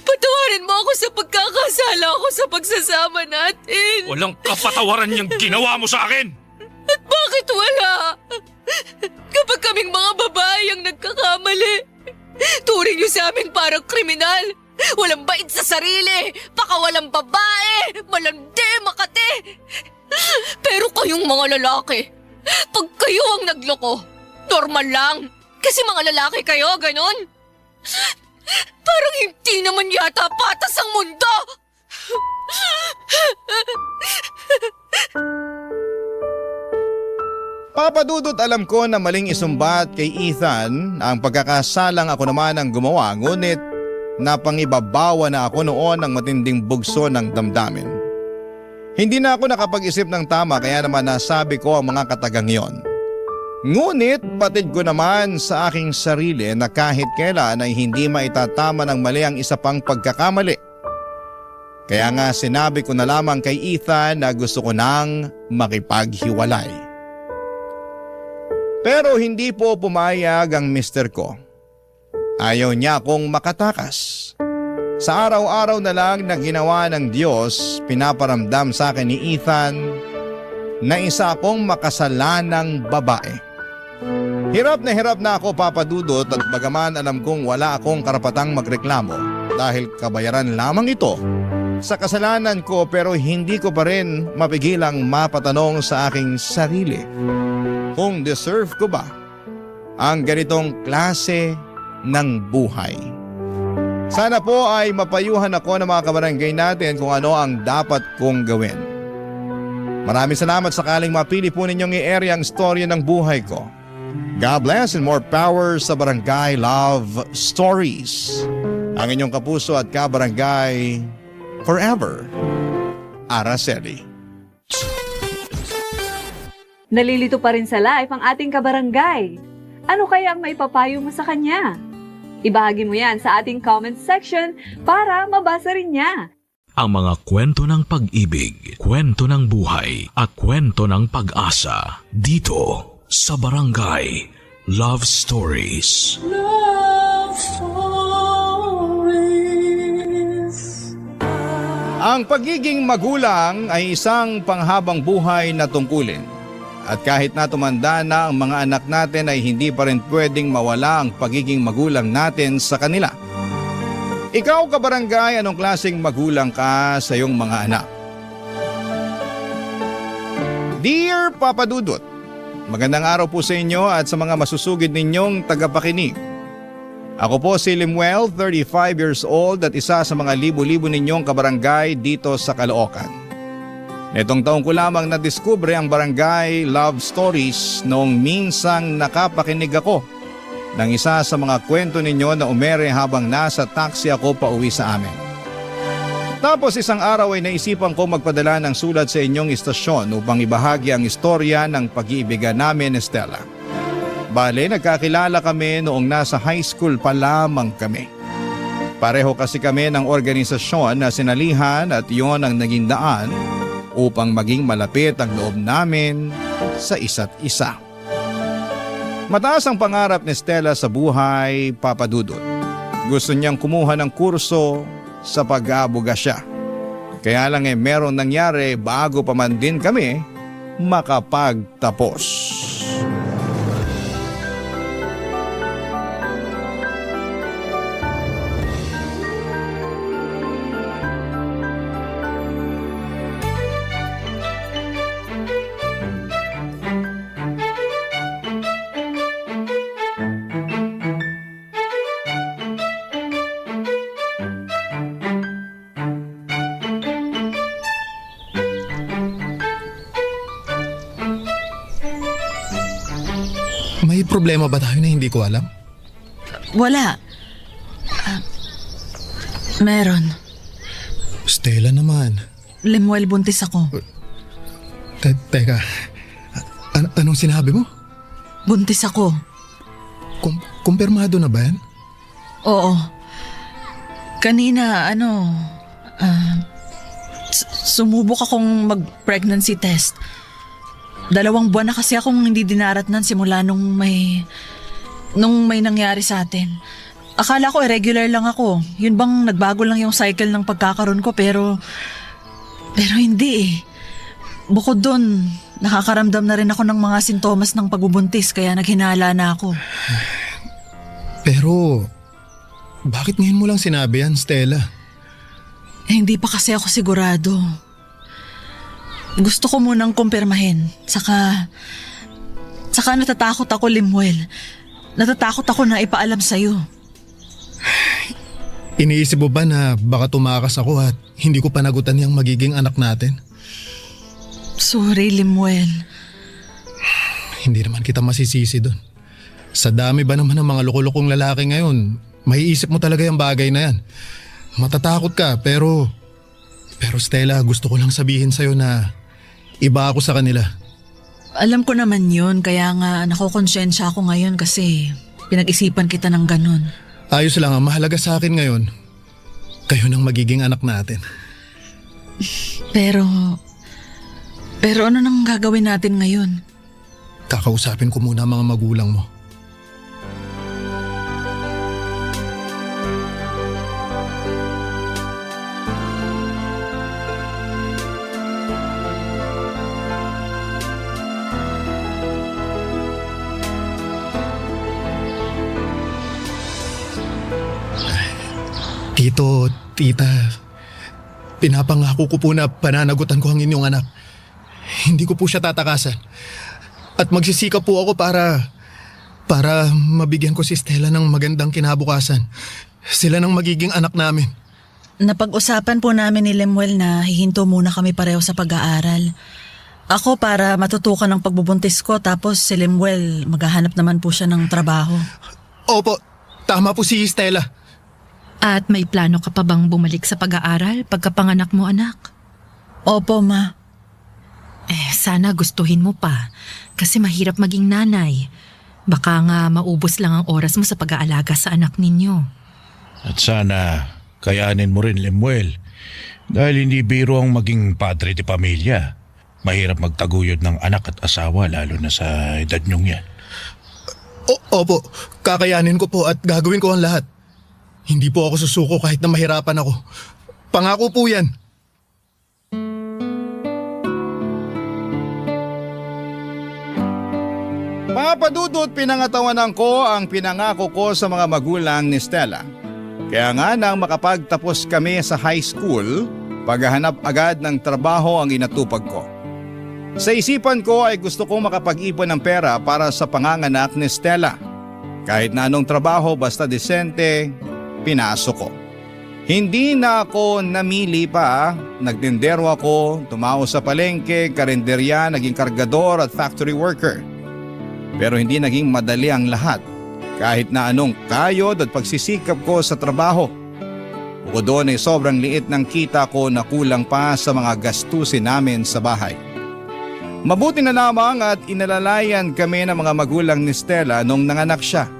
Speaker 4: Patawarin mo ako sa pagkakasala ko sa pagsasama natin.
Speaker 6: Walang kapatawaran niyang ginawa mo sa akin.
Speaker 4: At bakit wala? Kapag kaming mga babae ang nagkakamali, turing niyo sa amin parang kriminal. Walang bait sa sarili, pakawalang babae, malandi, makate. Pero kayong mga lalaki, pag kayo ang nagloko, normal lang. Kasi mga lalaki kayo, ganon. Parang hindi naman yata patas ang mundo.
Speaker 3: Papa Dudut, alam ko na maling isumbat kay Ethan ang pagkakasalang ako naman ang gumawa, ngunit napangibabawa na ako noon ng matinding bugso ng damdamin. Hindi na ako nakapag-isip ng tama kaya naman nasabi ko ang mga katagang yon. Ngunit batid ko naman sa aking sarili na kahit kailan ay hindi maitatama ng mali ang isa pang pagkakamali. Kaya nga sinabi ko na lamang kay Ethan na gusto ko nang makipaghiwalay. Pero hindi po pumayag ang mister ko. Ayaw niya akong makatakas. Sa araw-araw na lang na ginawa ng Diyos, pinaparamdam sa akin ni Ethan na isa akong makasalanang babae. Hirap na ako, Papa Dudut, at bagaman alam kong wala akong karapatang magreklamo dahil kabayaran lamang ito sa kasalanan ko, pero hindi ko pa rin mapigilang mapatanong sa aking sarili kung deserve ko ba ang ganitong klase ng buhay. Sana po ay mapayuhan ako ng mga kabarangay natin kung ano ang dapat kong gawin. Maraming salamat sakaling mapili po ninyong i-area ang storya ng buhay ko. God bless and more power sa Barangay Love Stories. Ang inyong kapuso at kabarangay forever, Araceli.
Speaker 7: Nalilito pa rin sa life ang ating kabarangay. Ano kaya ang maipapayo mo sa kanya? Ibahagi mo yan sa ating comment section para mabasa rin niya.
Speaker 1: Ang mga kwento ng pag-ibig, kwento ng buhay at kwento ng pag-asa dito sa Barangay Love Stories.
Speaker 2: Love Stories.
Speaker 3: Ang pagiging magulang ay isang panghabang buhay na tungkulin. At kahit na tumanda na ang mga anak natin ay hindi pa rin pwedeng mawala ang pagiging magulang natin sa kanila. Ikaw, kabarangay, anong klaseng magulang ka sa iyong mga anak? Dear Papa Dudut, magandang araw po sa inyo at sa mga masusugid ninyong tagapakinig. Ako po si Limuel, 35 years old at isa sa mga libo-libo ninyong kabarangay dito sa Caloocan. Netong taong ko lamang nadiskubre ang Barangay Love Stories noong minsang nakapakinig ako ng isa sa mga kwento ninyo na umere habang nasa taxi ako pauwi sa amin. Tapos isang araw ay naisipan ko magpadala ng sulat sa inyong istasyon upang ibahagi ang istorya ng pag-iibigan namin ni Stella. Bale, nagkakilala kami noong nasa high school pa lamang kami. Pareho kasi kami ng organisasyon na sinalihan at yon ang naging daan upang maging malapit ang loob namin sa isa't isa. Mataas ang pangarap ni Stella sa buhay, Papa Dudut. Gusto niyang kumuha ng kurso sa pag-aabogasya. Kaya lang meron nangyari bago pa man din kami makapagtapos.
Speaker 8: May problema ba tayo na hindi ko alam?
Speaker 5: Wala. Meron.
Speaker 8: Stella naman.
Speaker 5: Limuel, buntis ako.
Speaker 8: Teka, anong sinabi mo?
Speaker 5: Buntis ako.
Speaker 8: Kumpirmado na ba yan?
Speaker 5: Oo. Kanina, sumubok akong mag-pregnancy test. 2 buwan na kasi akong hindi dinaratnan simula nung may nangyari sa atin. Akala ko irregular lang ako. Yun bang nagbago lang yung cycle ng pagkakaroon ko pero hindi eh. Bukod dun, nakakaramdam na rin ako ng mga sintomas ng pagbubuntis kaya naghinala na ako.
Speaker 8: Pero, bakit ngayon mo lang sinabi yan, Stella?
Speaker 5: Hindi pa kasi ako sigurado. Gusto ko munang kumpirmahin. Saka natatakot ako, Limuel. Natatakot ako na ipaalam sa'yo.
Speaker 8: Iniisip mo ba na baka tumakas ako at hindi ko panagutan yung magiging anak natin?
Speaker 5: Sorry, Limuel.
Speaker 8: Hindi naman kita masisisi doon. Sa dami ba naman ng mga lukulukong lalaki ngayon, maiisip mo talaga yung bagay na yan. Matatakot ka pero Stella, gusto ko lang sabihin sa'yo na iba ako sa kanila.
Speaker 5: Alam ko naman yun, kaya nga nakokonsensya ako ngayon kasi pinag-isipan kita ng ganun.
Speaker 8: Ayos lang, ang mahalaga sa akin ngayon, kayo nang magiging anak natin.
Speaker 5: Pero ano nang gagawin natin ngayon?
Speaker 8: kakausapin ko muna ang mga magulang mo. Tito, tita, pinapangako ko po na pananagutan ko ang inyong anak. Hindi ko po siya tatakasan. At magsisikap po ako para mabigyan ko si Stella ng magandang kinabukasan. Sila ng magiging anak namin.
Speaker 5: Napag-usapan po namin ni Lemuel na hihinto muna kami pareho sa pag-aaral. Ako para matutukan ng pagbubuntis ko, tapos si Lemuel maghahanap naman po siya ng trabaho.
Speaker 8: Opo, tama po si Stella.
Speaker 9: At may plano ka pa bang bumalik sa pag-aaral pagkapanganak mo, anak?
Speaker 5: Opo, Ma.
Speaker 9: Sana gustuhin mo pa kasi mahirap maging nanay. Baka nga maubos lang ang oras mo sa pag-aalaga sa anak ninyo.
Speaker 10: At sana kayanin mo rin, Lemuel. Dahil hindi biro ang maging padre de pamilya. Mahirap magtaguyod ng anak at asawa lalo na sa edad nyong yan.
Speaker 8: Opo, kakayanin ko po at gagawin ko ang lahat. Hindi po ako susuko kahit na mahirapan ako. Pangako po yan.
Speaker 3: Papa Dudut, pinangatawanan ko ang pinangako ko sa mga magulang ni Stella. Kaya nga nang makapagtapos kami sa high school, paghahanap agad ng trabaho ang inatupag ko. Sa isipan ko ay gusto kong makapag-ipon ng pera para sa panganganak ni Stella. Kahit na anong trabaho basta disente, pinasok ko. Hindi na ako namili pa, nagtindero ako, tumao sa palengke, karinderya, naging kargador at factory worker. Pero hindi naging madali ang lahat, kahit na anong kayod at pagsisikap ko sa trabaho. Bukod doon ay sobrang liit ng kita ko na kulang pa sa mga gastusin namin sa bahay. Mabuti na lamang at inalalayan kami ng mga magulang ni Stella nung nanganak siya.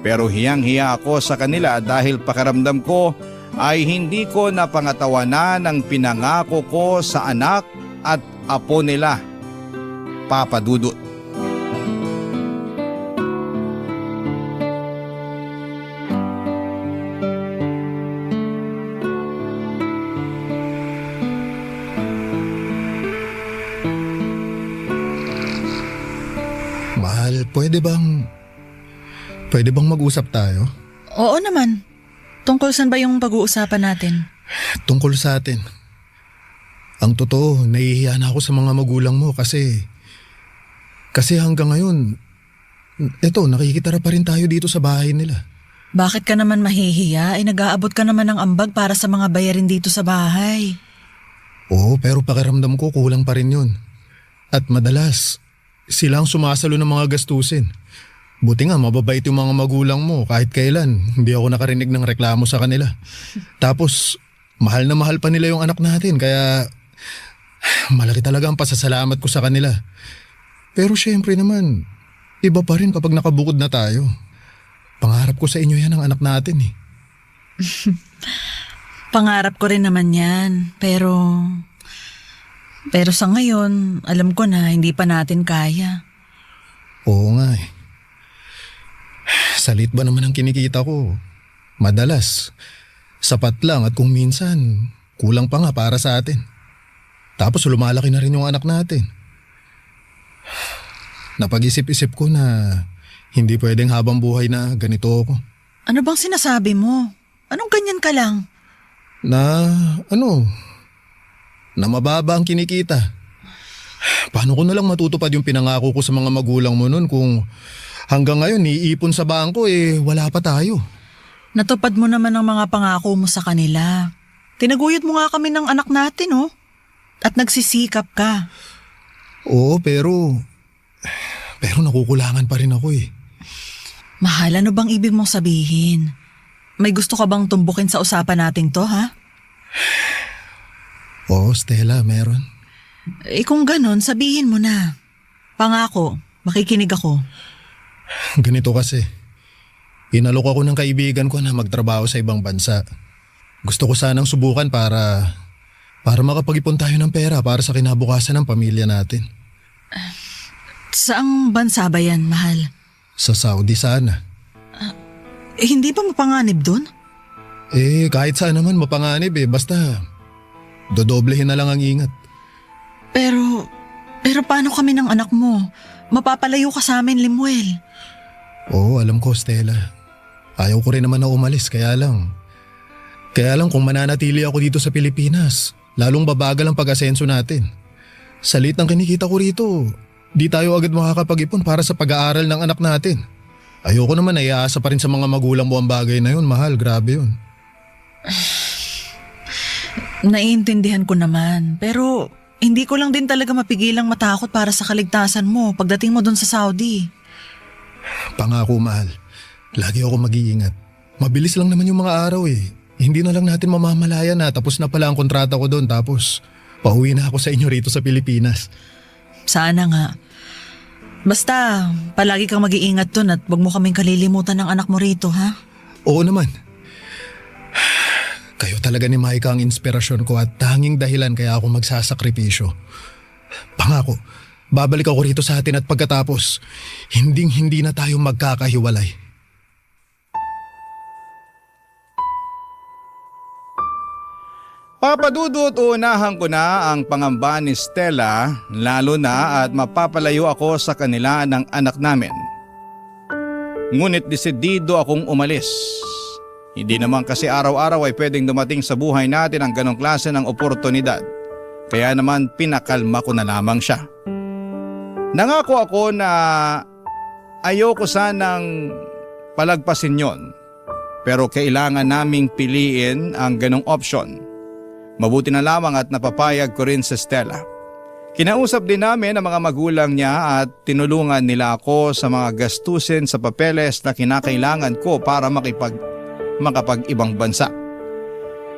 Speaker 3: Pero hiyang-hiya ako sa kanila dahil pakiramdam ko ay hindi ko napangatawanan ang pinangako ko sa anak at apo nila, Papa Dudut.
Speaker 8: Mahal, pwede bang mag-usap tayo?
Speaker 5: Oo naman. Tungkol saan ba yung pag-uusapan natin?
Speaker 8: Tungkol sa atin. Ang totoo, nahihiya na ako sa mga magulang mo kasi hanggang ngayon, eto, nakikitara pa rin tayo dito sa bahay nila.
Speaker 5: Bakit ka naman mahihiya? Nag-aabot ka naman ng ambag para sa mga bayarin dito sa bahay.
Speaker 8: Oo, pero pakiramdam ko kulang pa rin yun. At madalas, sila ang sumasalo ng mga gastusin. Buti nga mababait yung mga magulang mo kahit kailan. Hindi ako nakarinig ng reklamo sa kanila. Tapos mahal na mahal pa nila yung anak natin kaya malaki talaga ang pasasalamat ko sa kanila. Pero syempre naman, iba pa rin kapag nakabukod na tayo. Pangarap ko sa inyo yan ang anak natin eh.
Speaker 5: Pangarap ko rin naman yan. Pero sa ngayon, alam ko na hindi pa natin kaya.
Speaker 8: Oo nga eh. Salit ba naman ang kinikita ko? Madalas, sapat lang at kung minsan, kulang pa nga para sa atin. Tapos lumalaki na rin yung anak natin. Napag-isip-isip ko na hindi pwedeng habang buhay na ganito ako.
Speaker 5: Ano bang sinasabi mo? Anong ganyan ka lang?
Speaker 8: Na mababa ang kinikita. Paano ko na lang matutupad yung pinangako ko sa mga magulang mo nun kung hanggang ngayon iipon sa bangko wala pa tayo.
Speaker 5: Natupad mo naman ang mga pangako mo sa kanila. Tinaguyod mo nga kami ng anak natin, oh. At nagsisikap ka.
Speaker 8: Oo, pero nakukulangan pa rin ako eh.
Speaker 5: Mahal, ano bang ibig mong sabihin? May gusto ka bang tumbukin sa usapan natin to, ha?
Speaker 8: Oo, Stella, meron.
Speaker 5: Kung ganon, sabihin mo na. Pangako, makikinig ako.
Speaker 8: Ganito kasi. Inalok ako ng kaibigan ko na magtrabaho sa ibang bansa. Gusto ko sanang subukan para makapag-ipon tayo ng pera para sa kinabukasan ng pamilya natin.
Speaker 5: Saang bansa ba yan, mahal?
Speaker 8: Sa Saudi sana.
Speaker 5: Hindi ba mapanganib dun?
Speaker 8: Kahit saan naman mapanganib basta dodoblehin na lang ang ingat.
Speaker 5: Pero paano kami ng anak mo? Mapapalayo ka sa amin, Limuel.
Speaker 8: Oo, alam ko, Stella. Ayaw ko rin naman na umalis, kaya lang kung mananatili ako dito sa Pilipinas, lalong babagal ang pag-asenso natin. Sa liit ng kinikita ko rito, di tayo agad makakapag-ipon para sa pag-aaral ng anak natin. Ayoko naman na iaasa pa rin sa mga magulang mo ang bagay na yun, mahal. Grabe yun.
Speaker 5: Naiintindihan ko naman, pero hindi ko lang din talaga mapigilang matakot para sa kaligtasan mo pagdating mo dun sa Saudi.
Speaker 8: Pangako, mahal. Lagi ako mag-iingat. Mabilis lang naman yung mga araw Hindi na lang natin mamamalayan na tapos na pala ang kontrata ko doon tapos pauwi na ako sa inyo rito sa Pilipinas.
Speaker 5: Sana nga. Basta, palagi kang mag-iingat dun at wag mo kaming kalilimutan ng anak mo rito, ha?
Speaker 8: Oo naman. Kayo talaga ni Maika ang inspirasyon ko at tanging dahilan kaya ako magsasakripisyo. Pangako, babalik ako rito sa atin at pagkatapos, hindi na tayo magkakahiwalay.
Speaker 3: Papa Dudut, uunahan ko na ang pangamba ni Stella, lalo na at mapapalayo ako sa kanila ng anak namin. Ngunit desidido akong umalis. Hindi naman kasi araw-araw ay pwedeng dumating sa buhay natin ang ganong klase ng oportunidad. Kaya naman pinakalma ko na lamang siya. Nangako ako na ayoko sanang palagpasin yon. Pero kailangan naming piliin ang ganong option. Mabuti na lamang at napapayag ko rin si Stella. Kinausap din namin ang mga magulang niya at tinulungan nila ako sa mga gastusin sa papeles na kinakailangan ko para makapag-ibang bansa.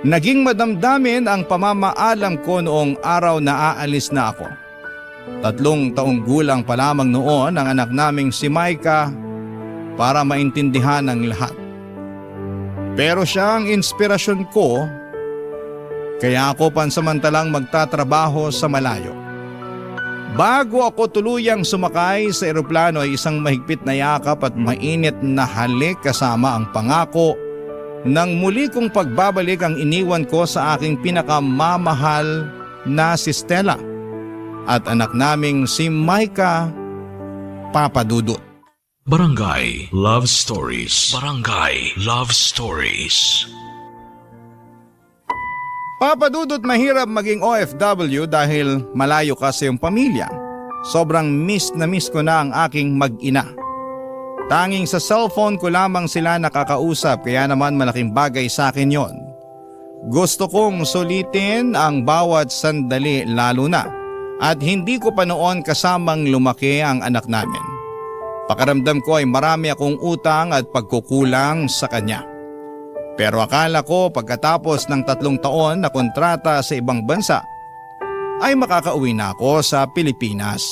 Speaker 3: Naging madamdamin ang pamamaalam ko noong araw na aalis na ako. 3 taong gulang pa lamang noon ang anak naming si Maika para maintindihan ang lahat. Pero siya ang inspirasyon ko. Kaya ako pansamantalang magtatrabaho sa malayo. Bago ako tuluyang sumakay sa eroplano ay isang mahigpit na yakap at mainit na halik kasama ang pangako nang muli kong pagbabalik ang iniwan ko sa aking pinakamamahal na si Stella at anak naming si Maika, Papa Dudut.
Speaker 1: Barangay Love Stories. Barangay Love Stories.
Speaker 3: Papa Dudut, mahirap maging OFW dahil malayo ka sa iyong pamilya. Sobrang miss na miss ko na ang aking mag-ina. Tanging sa cellphone ko lamang sila nakakausap kaya naman malaking bagay sa akin yon. Gusto kong sulitin ang bawat sandali lalo na at hindi ko pa noon kasamang lumaki ang anak namin. Pakaramdam ko ay marami akong utang at pagkukulang sa kanya. Pero akala ko pagkatapos ng 3 taon na kontrata sa ibang bansa ay makakauwi na ako sa Pilipinas.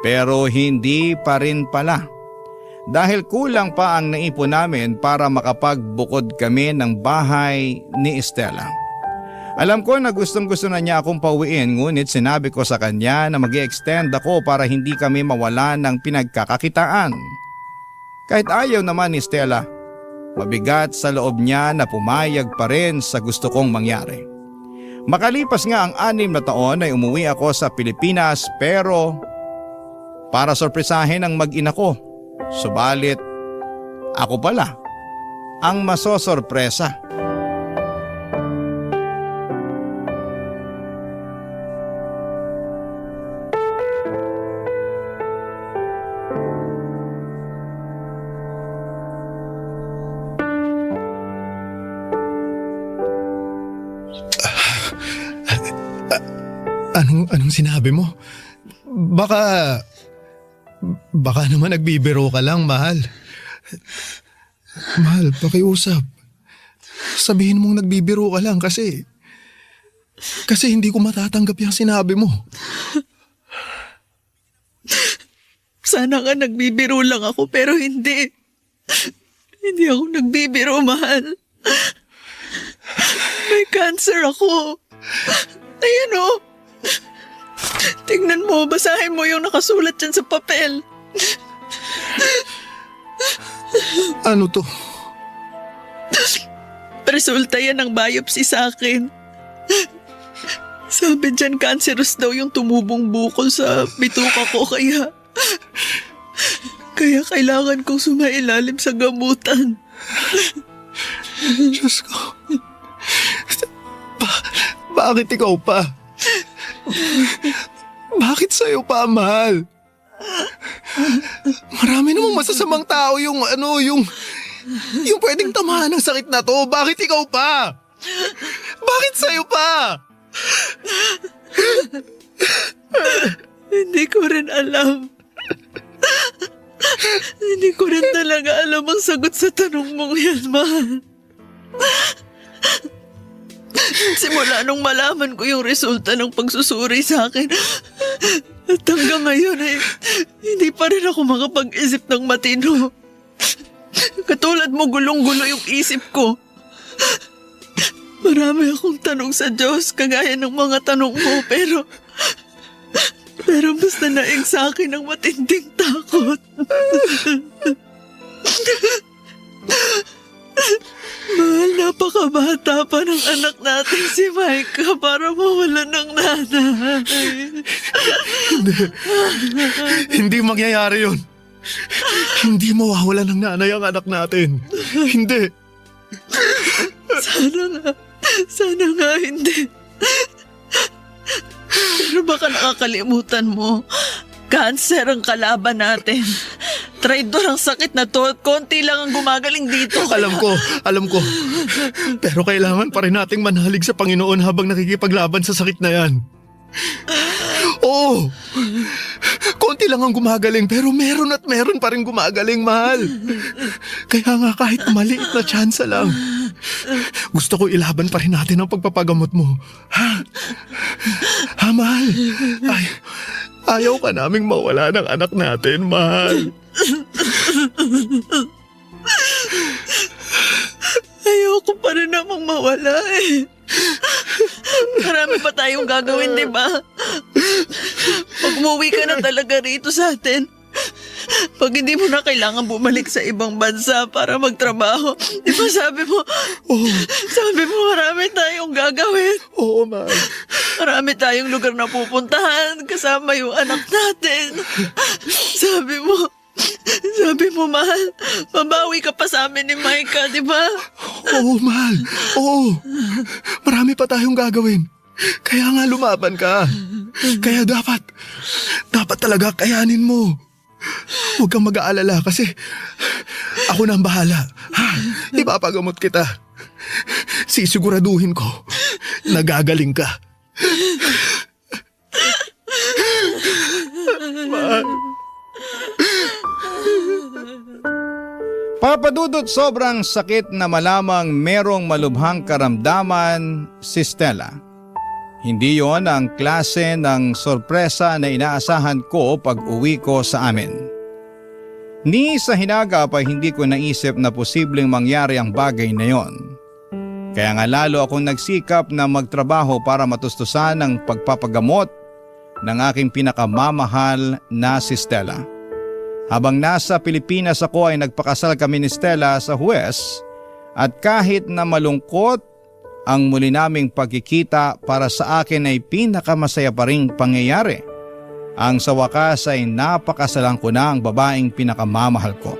Speaker 3: Pero hindi pa rin pala. Dahil kulang pa ang naipon namin para makapagbukod kami ng bahay ni Stella. Alam ko na gustong-gusto na niya akong pauwiin ngunit sinabi ko sa kanya na mag-i-extend ako para hindi kami mawala ng pinagkakakitaan. Kahit ayaw naman ni Stella, mabigat sa loob niya na pumayag pa rin sa gusto kong mangyari. Makalipas nga ang 6 na taon ay umuwi ako sa Pilipinas pero para sorpresahin ang mag-ina ko. Subalit ako pala ang masosorpresa.
Speaker 8: Anong sinabi mo? Baka naman nagbibiro ka lang, mahal. Mahal, pakiusap. Sabihin mong nagbibiro ka lang kasi hindi ko matatanggap yung sinabi mo.
Speaker 5: Sana nga nagbibiro lang ako pero hindi. Hindi ako nagbibiro, mahal. May cancer ako. Ayan o. Tingnan mo, basahin mo yung nakasulat dyan sa papel.
Speaker 8: Ano to?
Speaker 5: Resulta yan ng biopsy sa akin. Sabi dyan, cancerous daw yung tumubong bukol sa bituka ko, kaya kailangan kong sumailalim sa gamutan.
Speaker 8: Diyos ko. Bakit ikaw pa? Bakit sa'yo pa, mahal? Marami namang masasamang tao yung pwedeng tamahan ng sakit na to. Bakit ikaw pa? Bakit sa'yo pa?
Speaker 5: Hindi ko rin alam. Hindi ko rin talaga alam ang sagot sa tanong mong yan, mahal. Simula nung malaman ko yung resulta ng pagsusuri sa akin, at hanggang ngayon ay hindi pa rin ako makapag-isip ng matino. Katulad mo, gulong-gulo yung isip ko. Marami akong tanong sa Diyos, kagaya ng mga tanong mo, pero mas nanaig sa akin ang matinding takot. Mahal, napakabata pa ng anak natin si Micah para mawalan ng nanay.
Speaker 8: Hindi mangyayari yun. Hindi mawawalan ng nanay ang anak natin. Hindi.
Speaker 5: Sana nga hindi. Pero baka nakakalimutan mo, cancer ang kalaban natin. Traidor ang sakit na to at konti lang ang gumagaling dito.
Speaker 8: Alam ko. Pero kailangan pa rin nating manalig sa Panginoon habang nakikipaglaban sa sakit na yan. Oo. Konti lang ang gumagaling pero meron pa rin gumagaling, mahal. Kaya nga kahit maliit na tsansa lang, gusto ko ilaban pa rin natin ang pagpapagamot mo. Ha, mahal? Ayaw ka naming mawala ng anak natin, mahal.
Speaker 5: Ayoko pa rin namang mawala eh. Marami pa tayong gagawin, di ba? Pag umuwi ka na talaga rito sa atin, pag hindi mo na kailangan bumalik sa ibang bansa para magtrabaho, di ba sabi mo marami tayong gagawin.
Speaker 8: Oo, mahal.
Speaker 5: Marami tayong lugar na pupuntahan kasama yung anak natin. Sabi mo, mahal, mabawi ka pa sa amin ni Micah, di ba?
Speaker 8: Oo, mahal. Oo. Marami pa tayong gagawin. Kaya nga lumaban ka. Kaya dapat talaga kayanin mo. Huwag kang mag-aalala kasi ako na ang bahala. Ipapagamot kita. Sisiguraduhin ko na gagaling ka. Mahal.
Speaker 3: Papadudot, sobrang sakit na malamang merong malubhang karamdaman si Stella. Hindi yon ang klase ng sorpresa na inaasahan ko pag uwi ko sa amin. Ni sa hinagap ay hindi ko naisip na posibleng mangyari ang bagay na yon. Kaya nga lalo akong nagsikap na magtrabaho para matustusan ang pagpapagamot ng aking pinakamamahal na si Stella. Habang nasa Pilipinas ako ay nagpakasal kami ni Stella sa huwes at kahit na malungkot ang muli naming pagkikita, para sa akin ay pinakamasaya pa ring pangyayari. Ang sa wakas ay napakasalan ko na ang babaeng pinakamamahal ko.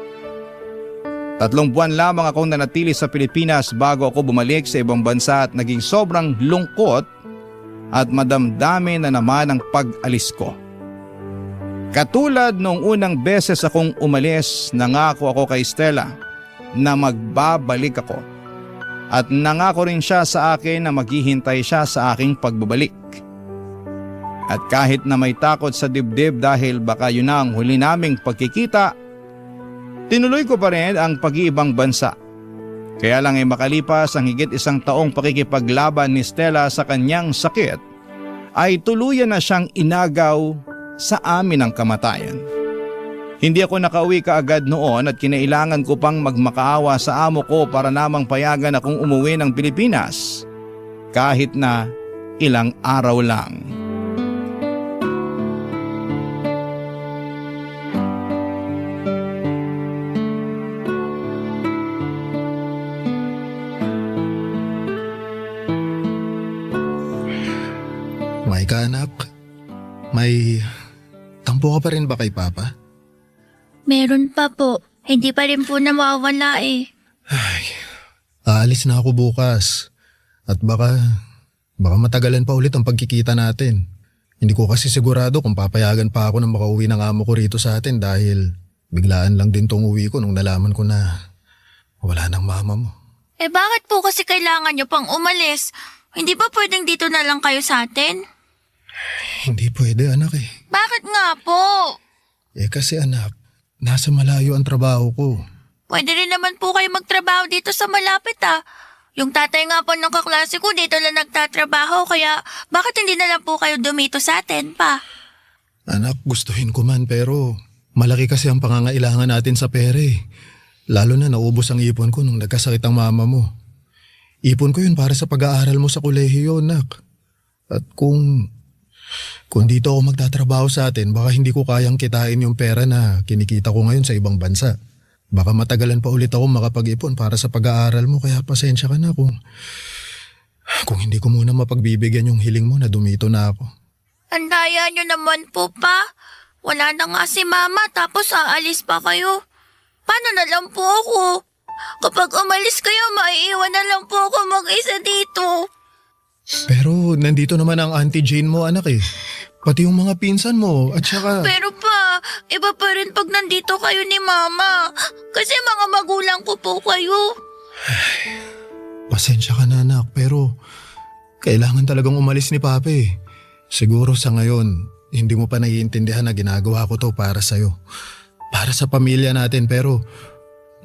Speaker 3: 3 buwan lamang akong nanatili sa Pilipinas bago ako bumalik sa ibang bansa at naging sobrang lungkot at madamdamin na naman ang pag-alis ko. Katulad nung unang beses akong umalis, nangako ako kay Stella na magbabalik ako. At nangako rin siya sa akin na maghihintay siya sa aking pagbabalik. At kahit na may takot sa dibdib dahil baka yun na ang huli naming pagkikita, tinuloy ko pa rin ang pag-iibang bansa. Kaya lang ay makalipas ang higit 1 taong pakikipaglaban ni Stella sa kanyang sakit, ay tuluyan na siyang inagaw sa amin ang kamatayan. Hindi ako nakauwi kaagad noon at kinailangan ko pang magmakaawa sa amo ko para namang payagan akong umuwi ng Pilipinas kahit na ilang araw lang.
Speaker 8: ka pa rin ba kay Papa?
Speaker 11: Meron pa po. Hindi pa rin po nawawala eh.
Speaker 8: Aalis na ako bukas. At baka matagalan pa ulit ang pagkikita natin. Hindi ko kasi sigurado kung papayagan pa ako na makauwi ng amo ko rito sa atin dahil biglaan lang din tong uwi ko nung nalaman ko na wala nang mama mo.
Speaker 11: Eh bakit po kasi kailangan nyo pang umalis? Hindi ba pwedeng dito na lang kayo sa atin?
Speaker 8: Hindi pwede anak eh.
Speaker 11: Bakit nga po?
Speaker 8: Eh kasi anak, nasa malayo ang trabaho ko.
Speaker 11: Pwede rin naman po kayo magtrabaho dito sa malapit ah. Yung tatay nga po ng kaklase ko dito lang nagtatrabaho kaya bakit hindi na lang po kayo dumito sa atin pa?
Speaker 8: Anak, gustuhin ko man pero malaki kasi ang pangangailangan natin sa pera eh. Lalo na naubos ang ipon ko nung nagkasakit ang mama mo. Ipon ko yun para sa pag-aaral mo sa kolehiyo, anak. At kung dito ako magtatrabaho sa atin, baka hindi ko kayang kitain yung pera na kinikita ko ngayon sa ibang bansa. Baka matagalan pa ulit ako makapag-ipon para sa pag-aaral mo kaya pasensya ka na kung hindi ko muna mapagbibigyan yung hiling mo na dumito na ako.
Speaker 11: Andaya nyo naman po pa. Wala na nga si mama tapos aalis pa kayo. Paano na lang po ako? Kapag umalis kayo, maiiwan na lang po ako mag-isa dito.
Speaker 8: Pero nandito naman ang Auntie Jane mo anak eh. Pati yung mga pinsan mo at saka...
Speaker 11: Pero pa, iba pa rin pag nandito kayo ni mama. Kasi mga magulang ko po kayo.
Speaker 8: Pasensya ka na anak pero kailangan talagang umalis ni Papa eh. Siguro sa ngayon, hindi mo pa naiintindihan na ginagawa ko to para sa'yo. Para sa pamilya natin pero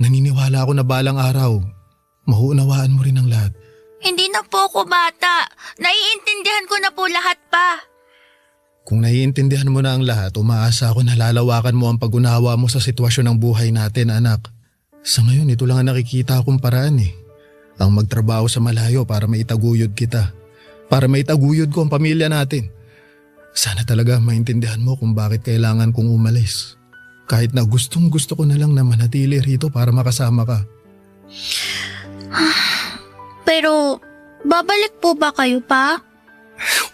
Speaker 8: naniniwala ako na balang araw, mahuunawaan mo rin ang lahat.
Speaker 11: Hindi na po ako bata. Naiintindihan ko na po lahat pa.
Speaker 8: Kung naiintindihan mo na ang lahat, umaasa ako na lalawakan mo ang pag-unawa mo sa sitwasyon ng buhay natin, anak. Sa ngayon, ito lang ang nakikita akong paraan eh. Ang magtrabaho sa malayo para maitaguyod kita. Para maitaguyod ko ang pamilya natin. Sana talaga maintindihan mo kung bakit kailangan kong umalis. Kahit na gustong gusto ko na lang na manatili rito para makasama ka.
Speaker 11: Pero, babalik po ba kayo pa?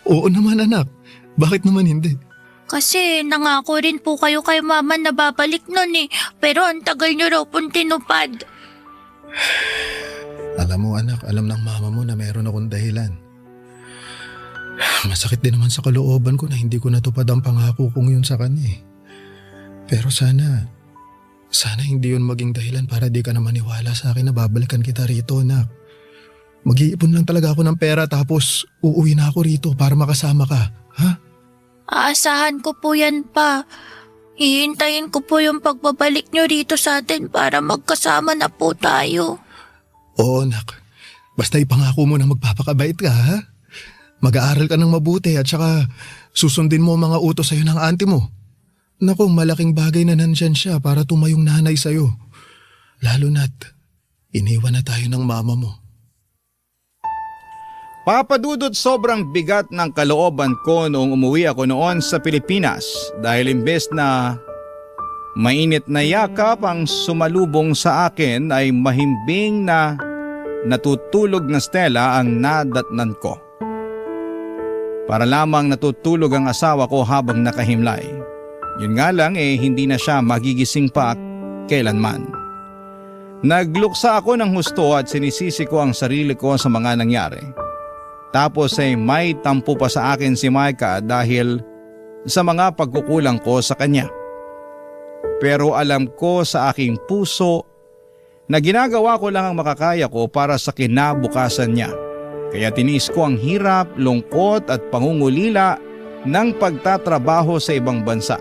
Speaker 8: Oo naman anak. Bakit naman hindi?
Speaker 11: Kasi nangako rin po kayo kay mama na babalik nun eh. Pero ang tagal nyo raw pong tinupad.
Speaker 8: Alam mo anak, alam ng mama mo na meron akong dahilan. Masakit din naman sa kalooban ko na hindi ko natupad ang pangako kong yun sa kanya eh. Pero sana hindi yun maging dahilan para di ka na maniwala sa akin na babalikan kita rito anak. Mag-iipon lang talaga ako ng pera tapos uuwi na ako rito para makasama ka, ha?
Speaker 11: Aasahan ko po yan pa. Hihintayin ko po yung pagbabalik nyo rito sa atin para magkasama na po tayo.
Speaker 8: Oo, nak. Basta ipangako mo na magpapakabait ka, ha? Mag-aaral ka ng mabuti at saka susundin mo ang mga utos sa'yo ng auntie mo. Naku, malaking bagay na nandyan siya para tumayong nanay sa'yo. Lalo na't iniwan na tayo ng mama mo.
Speaker 3: Papadudot sobrang bigat ng kalooban ko noong umuwi ako noon sa Pilipinas dahil imbes na mainit na yakap ang sumalubong sa akin ay mahimbing na natutulog na Stella ang nadatnan ko. Para lamang natutulog ang asawa ko habang nakahimlay. Yun nga lang hindi na siya magigising pa kailanman. Nagluksa ako ng husto at sinisisi ko ang sarili ko sa mga nangyari. Tapos may tampo pa sa akin si Micah dahil sa mga pagkukulang ko sa kanya. Pero alam ko sa aking puso na ginagawa ko lang ang makakaya ko para sa kinabukasan niya. Kaya tiniis ko ang hirap, lungkot at pangungulila ng pagtatrabaho sa ibang bansa.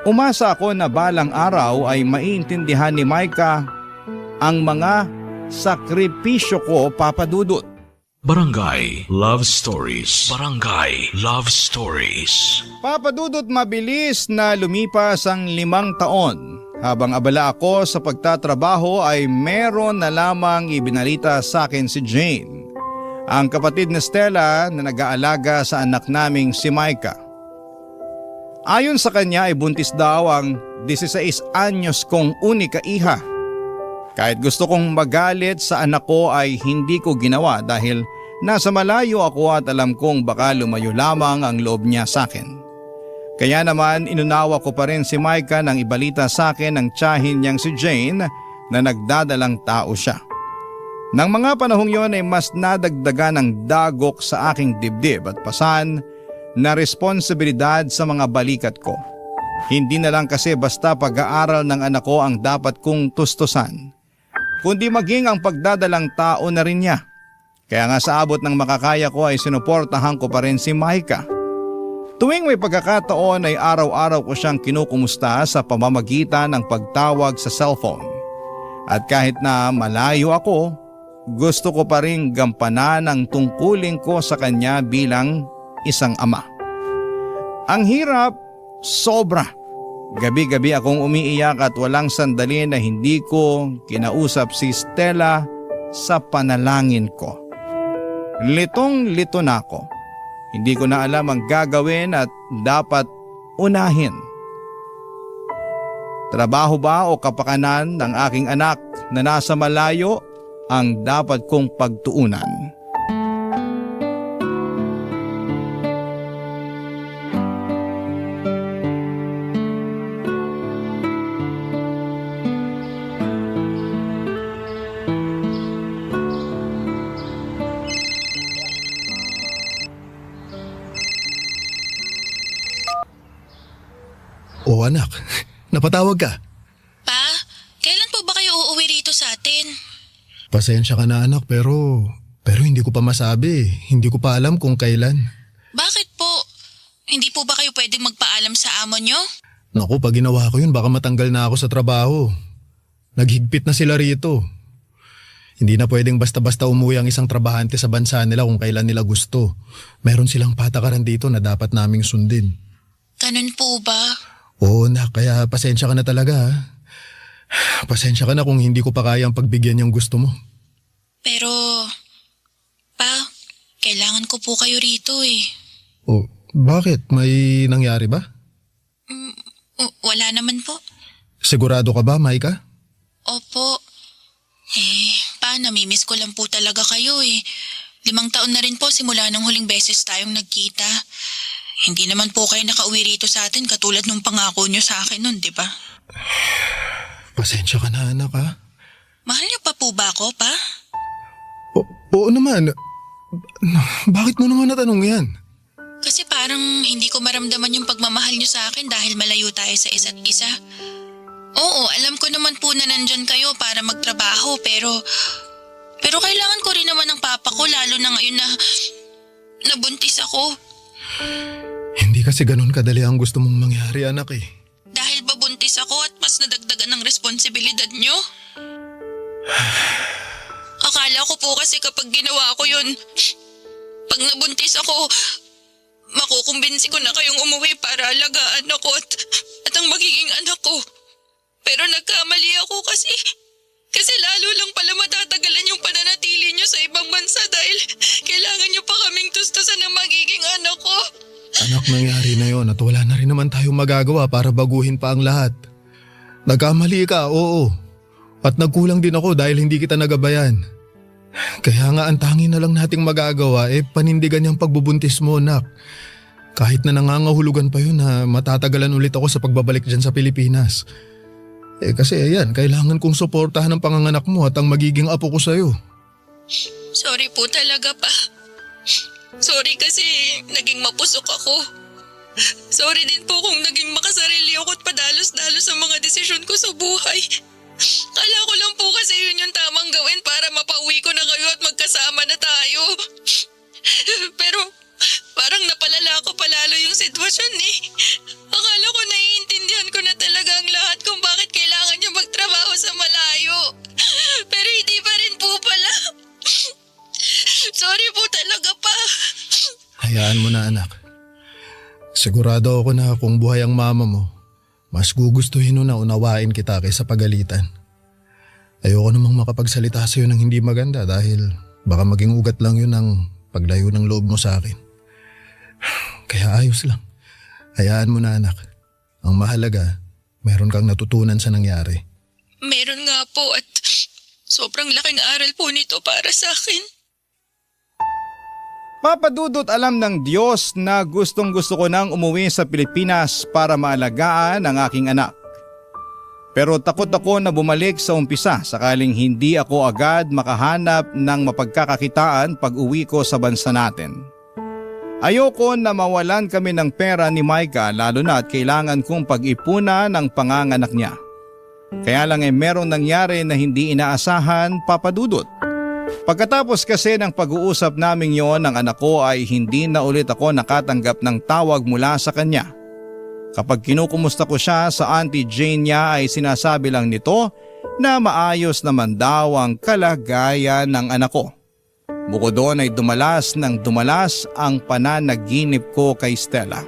Speaker 3: Umasa ako na balang araw ay maiintindihan ni Micah ang mga sakripisyo ko, Papadudot.
Speaker 1: Barangay Love Stories. Barangay Love Stories.
Speaker 3: Papadudot, mabilis na lumipas ang 5 taon. Habang abala ako sa pagtatrabaho ay meron na lamang ibinalita sa akin si Jane, ang kapatid ni Stella na nag-aalaga sa anak naming si Micah. Ayon sa kanya ay buntis daw ang 16 anyos kong unika iha. Kahit gusto kong magalit sa anak ko ay hindi ko ginawa dahil nasa malayo ako at alam kong baka lumayo lamang ang loob niya sa akin. Kaya naman inunawa ko pa rin si Micah nang ibalita sa akin ng tiyahin niyang si Jane na nagdadalang tao siya. Nang mga panahong yon ay mas nadagdagan ng dagok sa aking dibdib at pasan na responsibilidad sa mga balikat ko. Hindi na lang kasi basta pag-aaral ng anak ko ang dapat kong tustusan, kundi maging ang pagdadalang tao na rin niya. Kaya nga sa abot ng makakaya ko ay sinuportahan ko pa rin si Micah. Tuwing may pagkakataon ay araw-araw ko siyang kinukumusta sa pamamagitan ng pagtawag sa cellphone. At kahit na malayo ako, gusto ko pa rin gampanan ang tungkulin ko sa kanya bilang isang ama. Ang hirap, sobra. Gabi-gabi akong umiiyak at walang sandali na hindi ko kinausap si Stella sa panalangin ko. Litong-lito na ako. Hindi ko na alam ang gagawin at dapat unahin. Trabaho ba o kapakanan ng aking anak na nasa malayo ang dapat kong pagtuunan?
Speaker 8: O anak, napatawag ka.
Speaker 11: Pa, kailan po ba kayo uuwi rito sa atin?
Speaker 8: Pasensya ka na anak pero hindi ko pa masabi. Hindi ko pa alam kung kailan.
Speaker 11: Bakit po? Hindi po ba kayo pwedeng magpaalam sa amo nyo?
Speaker 8: Naku, pag ginawa ko yun baka matanggal na ako sa trabaho. Naghigpit na sila rito. Hindi na pwedeng basta-basta umuwi ang isang trabahante sa bansa nila kung kailan nila gusto. Meron silang patakaran dito na dapat naming sundin.
Speaker 11: Ganun po ba?
Speaker 8: Oo na, kaya pasensya ka na talaga ha. Pasensya ka na kung hindi ko pa kayang pagbigyan yung gusto mo.
Speaker 11: Pero, pa, kailangan ko po kayo rito eh.
Speaker 8: O, bakit? May nangyari ba?
Speaker 11: Wala naman po.
Speaker 8: Sigurado ka ba, Micah?
Speaker 11: Opo. Pa, namimiss ko lang po talaga kayo eh. 5 taon na rin po simula nung huling beses tayong nagkita. Hindi naman po kayo nakauwi rito sa atin katulad nung pangako nyo sa akin nun, di ba?
Speaker 8: Pasensya ka na anak ha.
Speaker 11: Mahal niyo pa po ba ako, pa?
Speaker 8: Oo naman. Bakit mo naman natanong yan?
Speaker 11: Kasi parang hindi ko maramdaman yung pagmamahal niyo sa akin dahil malayo tayo sa isa't isa. Oo, alam ko naman po na nandyan kayo para magtrabaho pero kailangan ko rin naman ng papa ko lalo na ngayon na nabuntis ako.
Speaker 8: Hindi kasi ganun kadali ang gusto mong mangyari anak eh.
Speaker 11: Dahil babuntis ako at mas nadagdagan ng responsibilidad niyo? Akala ko po kasi kapag ginawa ko yun, pag nabuntis ako, makukumbinsi ko na kayong umuwi para alagaan ako at ang magiging anak ko. Pero nagkamali ako kasi lalo lang pala matatagalan yung pananatili niyo sa ibang bansa dahil kailangan niyo pa kaming tustusan ng magiging anak ko.
Speaker 8: Anak, nangyari na yon at wala na rin naman tayong magagawa para baguhin pa ang lahat. Nagkamali ka, oo. At nagkulang din ako dahil hindi kita nagabayan. Kaya nga ang tanging na lang nating magagawa panindigan yung pagbubuntis mo, anak. Kahit na nangangahulugan pa yun na matatagalan ulit ako sa pagbabalik dyan sa Pilipinas. Kasi ayan, kailangan kong suportahan ang panganganak mo at ang magiging apo ko sa'yo.
Speaker 11: Sorry po talaga pa. Sorry kasi naging mapusok ako. Sorry din po kung naging makasarili ako at padalos-dalos sa mga desisyon ko sa buhay. Kala ko lang po kasi yun yung tamang gawin para mapauwi ko na kayo at magkasama na tayo. Pero parang napalala ko palalo yung sitwasyon eh. Akala ko naiintindihan ko na talaga ang lahat kung bakit kailangan niyo magtrabaho sa malayo. Pero hindi pa rin po pala. Sorry po talaga pa.
Speaker 8: Hayaan mo na anak. Sigurado ako na kung buhay ang mama mo, mas gugustuhin mo na unawain kita kaysa pagalitan. Ayoko namang makapagsalita sa iyo ng hindi maganda dahil baka maging ugat lang yun ang paglayo ng loob mo sa akin. Kaya ayos lang. Hayaan mo na anak. Ang mahalaga, meron kang natutunan sa nangyari.
Speaker 11: Meron nga po at sobrang laking aral po nito para sa akin.
Speaker 3: Papa Dudut, alam ng Diyos na gustong gusto ko nang umuwi sa Pilipinas para maalagaan ang aking anak. Pero takot ako na bumalik sa umpisa sakaling hindi ako agad makahanap ng mapagkakakitaan pag uwi ko sa bansa natin. Ayoko na mawalan kami ng pera ni Micah lalo na at kailangan kong pag-ipunan ng panganganak niya. Kaya lang merong nangyari na hindi inaasahan, Papa Dudut. Pagkatapos kasi ng pag-uusap naming yon ng anak ko ay hindi na ulit ako nakatanggap ng tawag mula sa kanya. Kapag kinukumusta ko siya sa Auntie Jane niya ay sinasabi lang nito na maayos naman daw ang kalagayan ng anak ko. Bukod doon ay dumalas ang pananaginip ko kay Stella.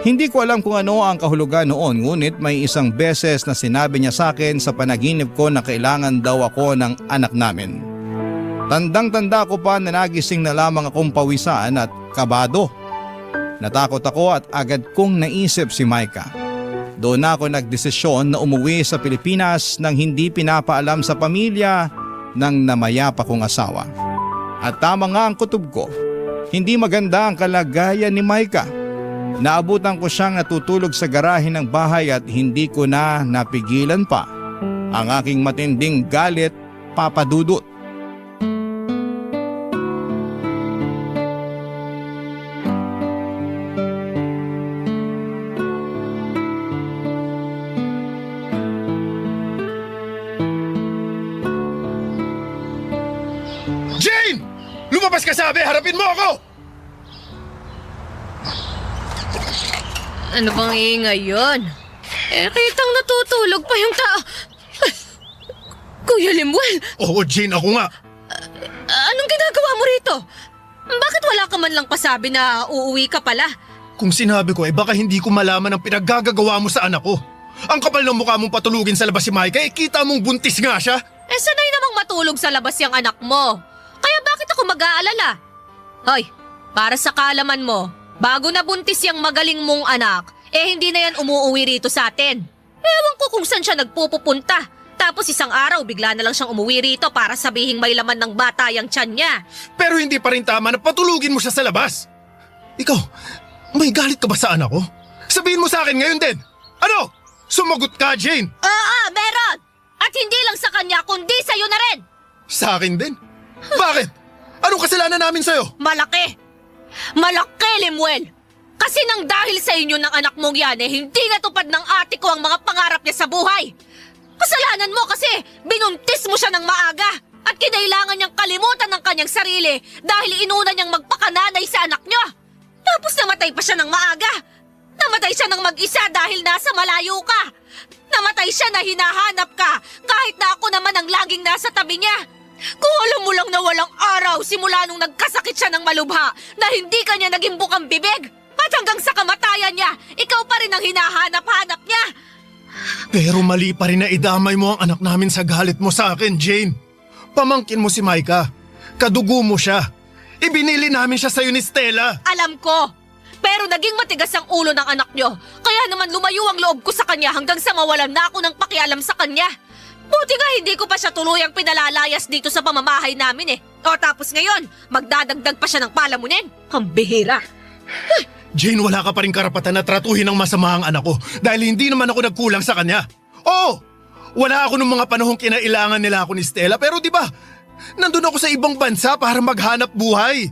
Speaker 3: Hindi ko alam kung ano ang kahulugan noon ngunit may isang beses na sinabi niya sa akin sa panaginip ko na kailangan daw ako ng anak namin. Tandang-tanda ko pa na nagising na lamang akong pawisan at kabado. Natakot ako at agad kong naisip si Micah. Doon ako nagdesisyon na umuwi sa Pilipinas nang hindi pinapaalam sa pamilya ng namayapa kong asawa. At tama nga ang kutob ko, hindi maganda ang kalagayan ni Micah. Naabutan ko siyang natutulog sa garahe ng bahay at hindi ko na napigilan pa ang aking matinding galit, Papa Dudut.
Speaker 8: Jane! Lumabas ka sabi! Harapin mo ako!
Speaker 4: Ano bang ingay yun? Kitang natutulog pa yung tao. Kuya Lemuel,
Speaker 8: Oo, Jane, ako nga.
Speaker 4: anong ginagawa mo rito? Bakit wala ka man lang pasabi na uuwi ka pala?
Speaker 8: Kung sinabi ko baka hindi ko malaman ang pinaggagawa mo sa anak ko. Ang kapal ng mukha mong patulugin sa labas si Micah, kita mong buntis nga siya.
Speaker 4: Sanay namang matulog sa labas yung anak mo. Kaya bakit ako mag-aalala? Hoy, para sa kaalaman mo, bago nabuntis yung magaling mong anak, hindi na yan umuuwi rito sa atin. Ewan ko kung saan siya nagpupunta. Tapos isang araw, bigla na lang siyang umuwi rito para sabihing may laman ng bata yung tiyan niya.
Speaker 8: Pero hindi pa rin tama na patulugin mo siya sa labas. Ikaw, may galit ka ba sa anak ko? Sabihin mo sa akin ngayon din. Ano? Sumagot ka, Jane.
Speaker 4: Oo, meron! At hindi lang sa kanya, kundi sa'yo na rin!
Speaker 8: Sa akin din? Bakit? Anong kasalanan namin sa'yo?
Speaker 4: Malaki! Malaki, Lemuel! Kasi nang dahil sa inyo ng anak mong yan, hindi natupad ng ate ko ang mga pangarap niya sa buhay. Kasalanan mo kasi binuntis mo siya ng maaga at kinailangan niyang kalimutan ng kanyang sarili dahil inuna niyang magpakananay sa anak niya. Tapos namatay pa siya ng maaga. Namatay siya ng mag-isa dahil nasa malayo ka. Namatay siya na hinahanap ka kahit na ako naman ang laging nasa tabi niya. Kung alam mo lang na walang araw simula nung nagkasakit siya ng malubha na hindi kanya naging bukang bibig at hanggang sa kamatayan niya, ikaw pa rin ang hinahanap-hanap niya.
Speaker 8: Pero mali pa rin na idamay mo ang anak namin sa galit mo sa akin, Jane. Pamangkin mo si Micah. Kadugo mo siya. Ibinili namin siya sa'yo ni Stella.
Speaker 4: Alam ko. Pero naging matigas ang ulo ng anak niyo. Kaya naman lumayo ang loob ko sa kanya hanggang sa mawalan na ako ng pakialam sa kanya. Buti nga hindi ko pa siya tuluyang pinalalayas dito sa pamamahay namin O tapos ngayon, magdadagdag pa siya ng palamunin. Ang bihira.
Speaker 8: Jane, wala ka pa rin karapatan na tratuhin ng masama ang anak ko dahil hindi naman ako nagkulang sa kanya. Oo, wala ako nung mga panahong kinailangan nila ako ni Stella pero di ba, nandun ako sa ibang bansa para maghanap buhay.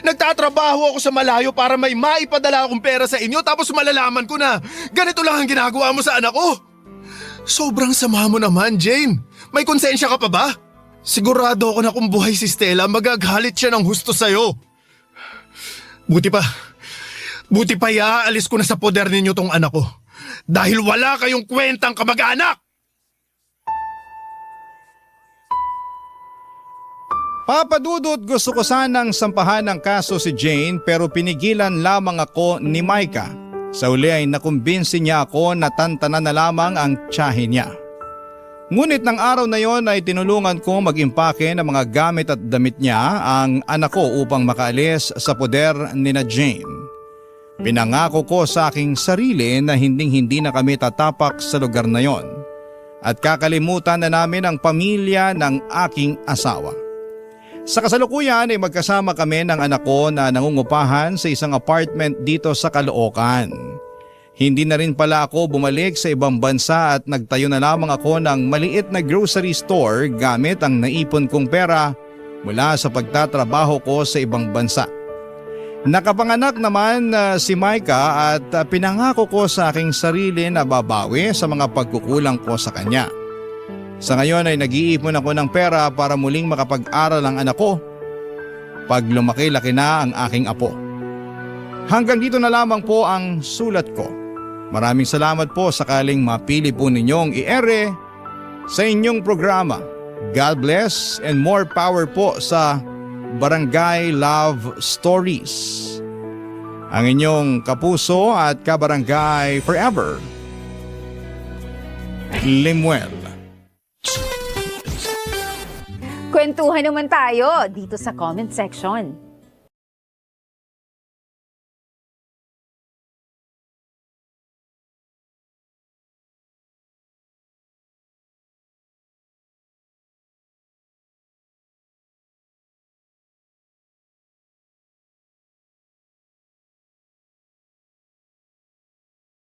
Speaker 8: Nagtatrabaho ako sa malayo para may maipadala akong pera sa inyo tapos malalaman ko na ganito lang ang ginagawa mo sa anak ko. Sobrang sama mo naman, Jane. May konsensya ka pa ba? Sigurado ako na kung buhay si Stella, magagalit siya ng husto sa'yo. Buti pa iaalis ko na sa poder ninyo tong anak ko. Dahil wala kayong kwentang kamag-anak!
Speaker 3: Papa Dudut, gusto ko sanang sampahan ng kaso si Jane pero pinigilan lamang ako ni Micah. Sa uli ay nakumbinsi niya ako na tantanan na lamang ang tiyahin niya. Ngunit ng araw na yon ay tinulungan ko mag-impake ng mga gamit at damit niya ang anak ko upang makaalis sa poder ni na Jane. Pinangako ko sa aking sarili na hinding-hindi na kami tatapak sa lugar na yon at kakalimutan na namin ang pamilya ng aking asawa. Sa kasalukuyan ay magkasama kami ng anak ko na nangungupahan sa isang apartment dito sa Caloocan. Hindi na rin pala ako bumalik sa ibang bansa at nagtayo na lamang ako ng maliit na grocery store gamit ang naipon kong pera mula sa pagtatrabaho ko sa ibang bansa. Nakapanganak naman si Micah at pinangako ko sa aking sarili na babawi sa mga pagkukulang ko sa kanya. Sa ngayon ay nag-iipon ako ng pera para muling makapag-aral ang anak ko pag lumaki-laki na ang aking apo. Hanggang dito na lamang po ang sulat ko. Maraming salamat po sakaling mapili po ninyong i-ere sa inyong programa. God bless and more power po sa Barangay Love Stories. Ang inyong kapuso at kabarangay forever, Lemuel.
Speaker 12: Kwentuhan naman tayo dito sa comment section.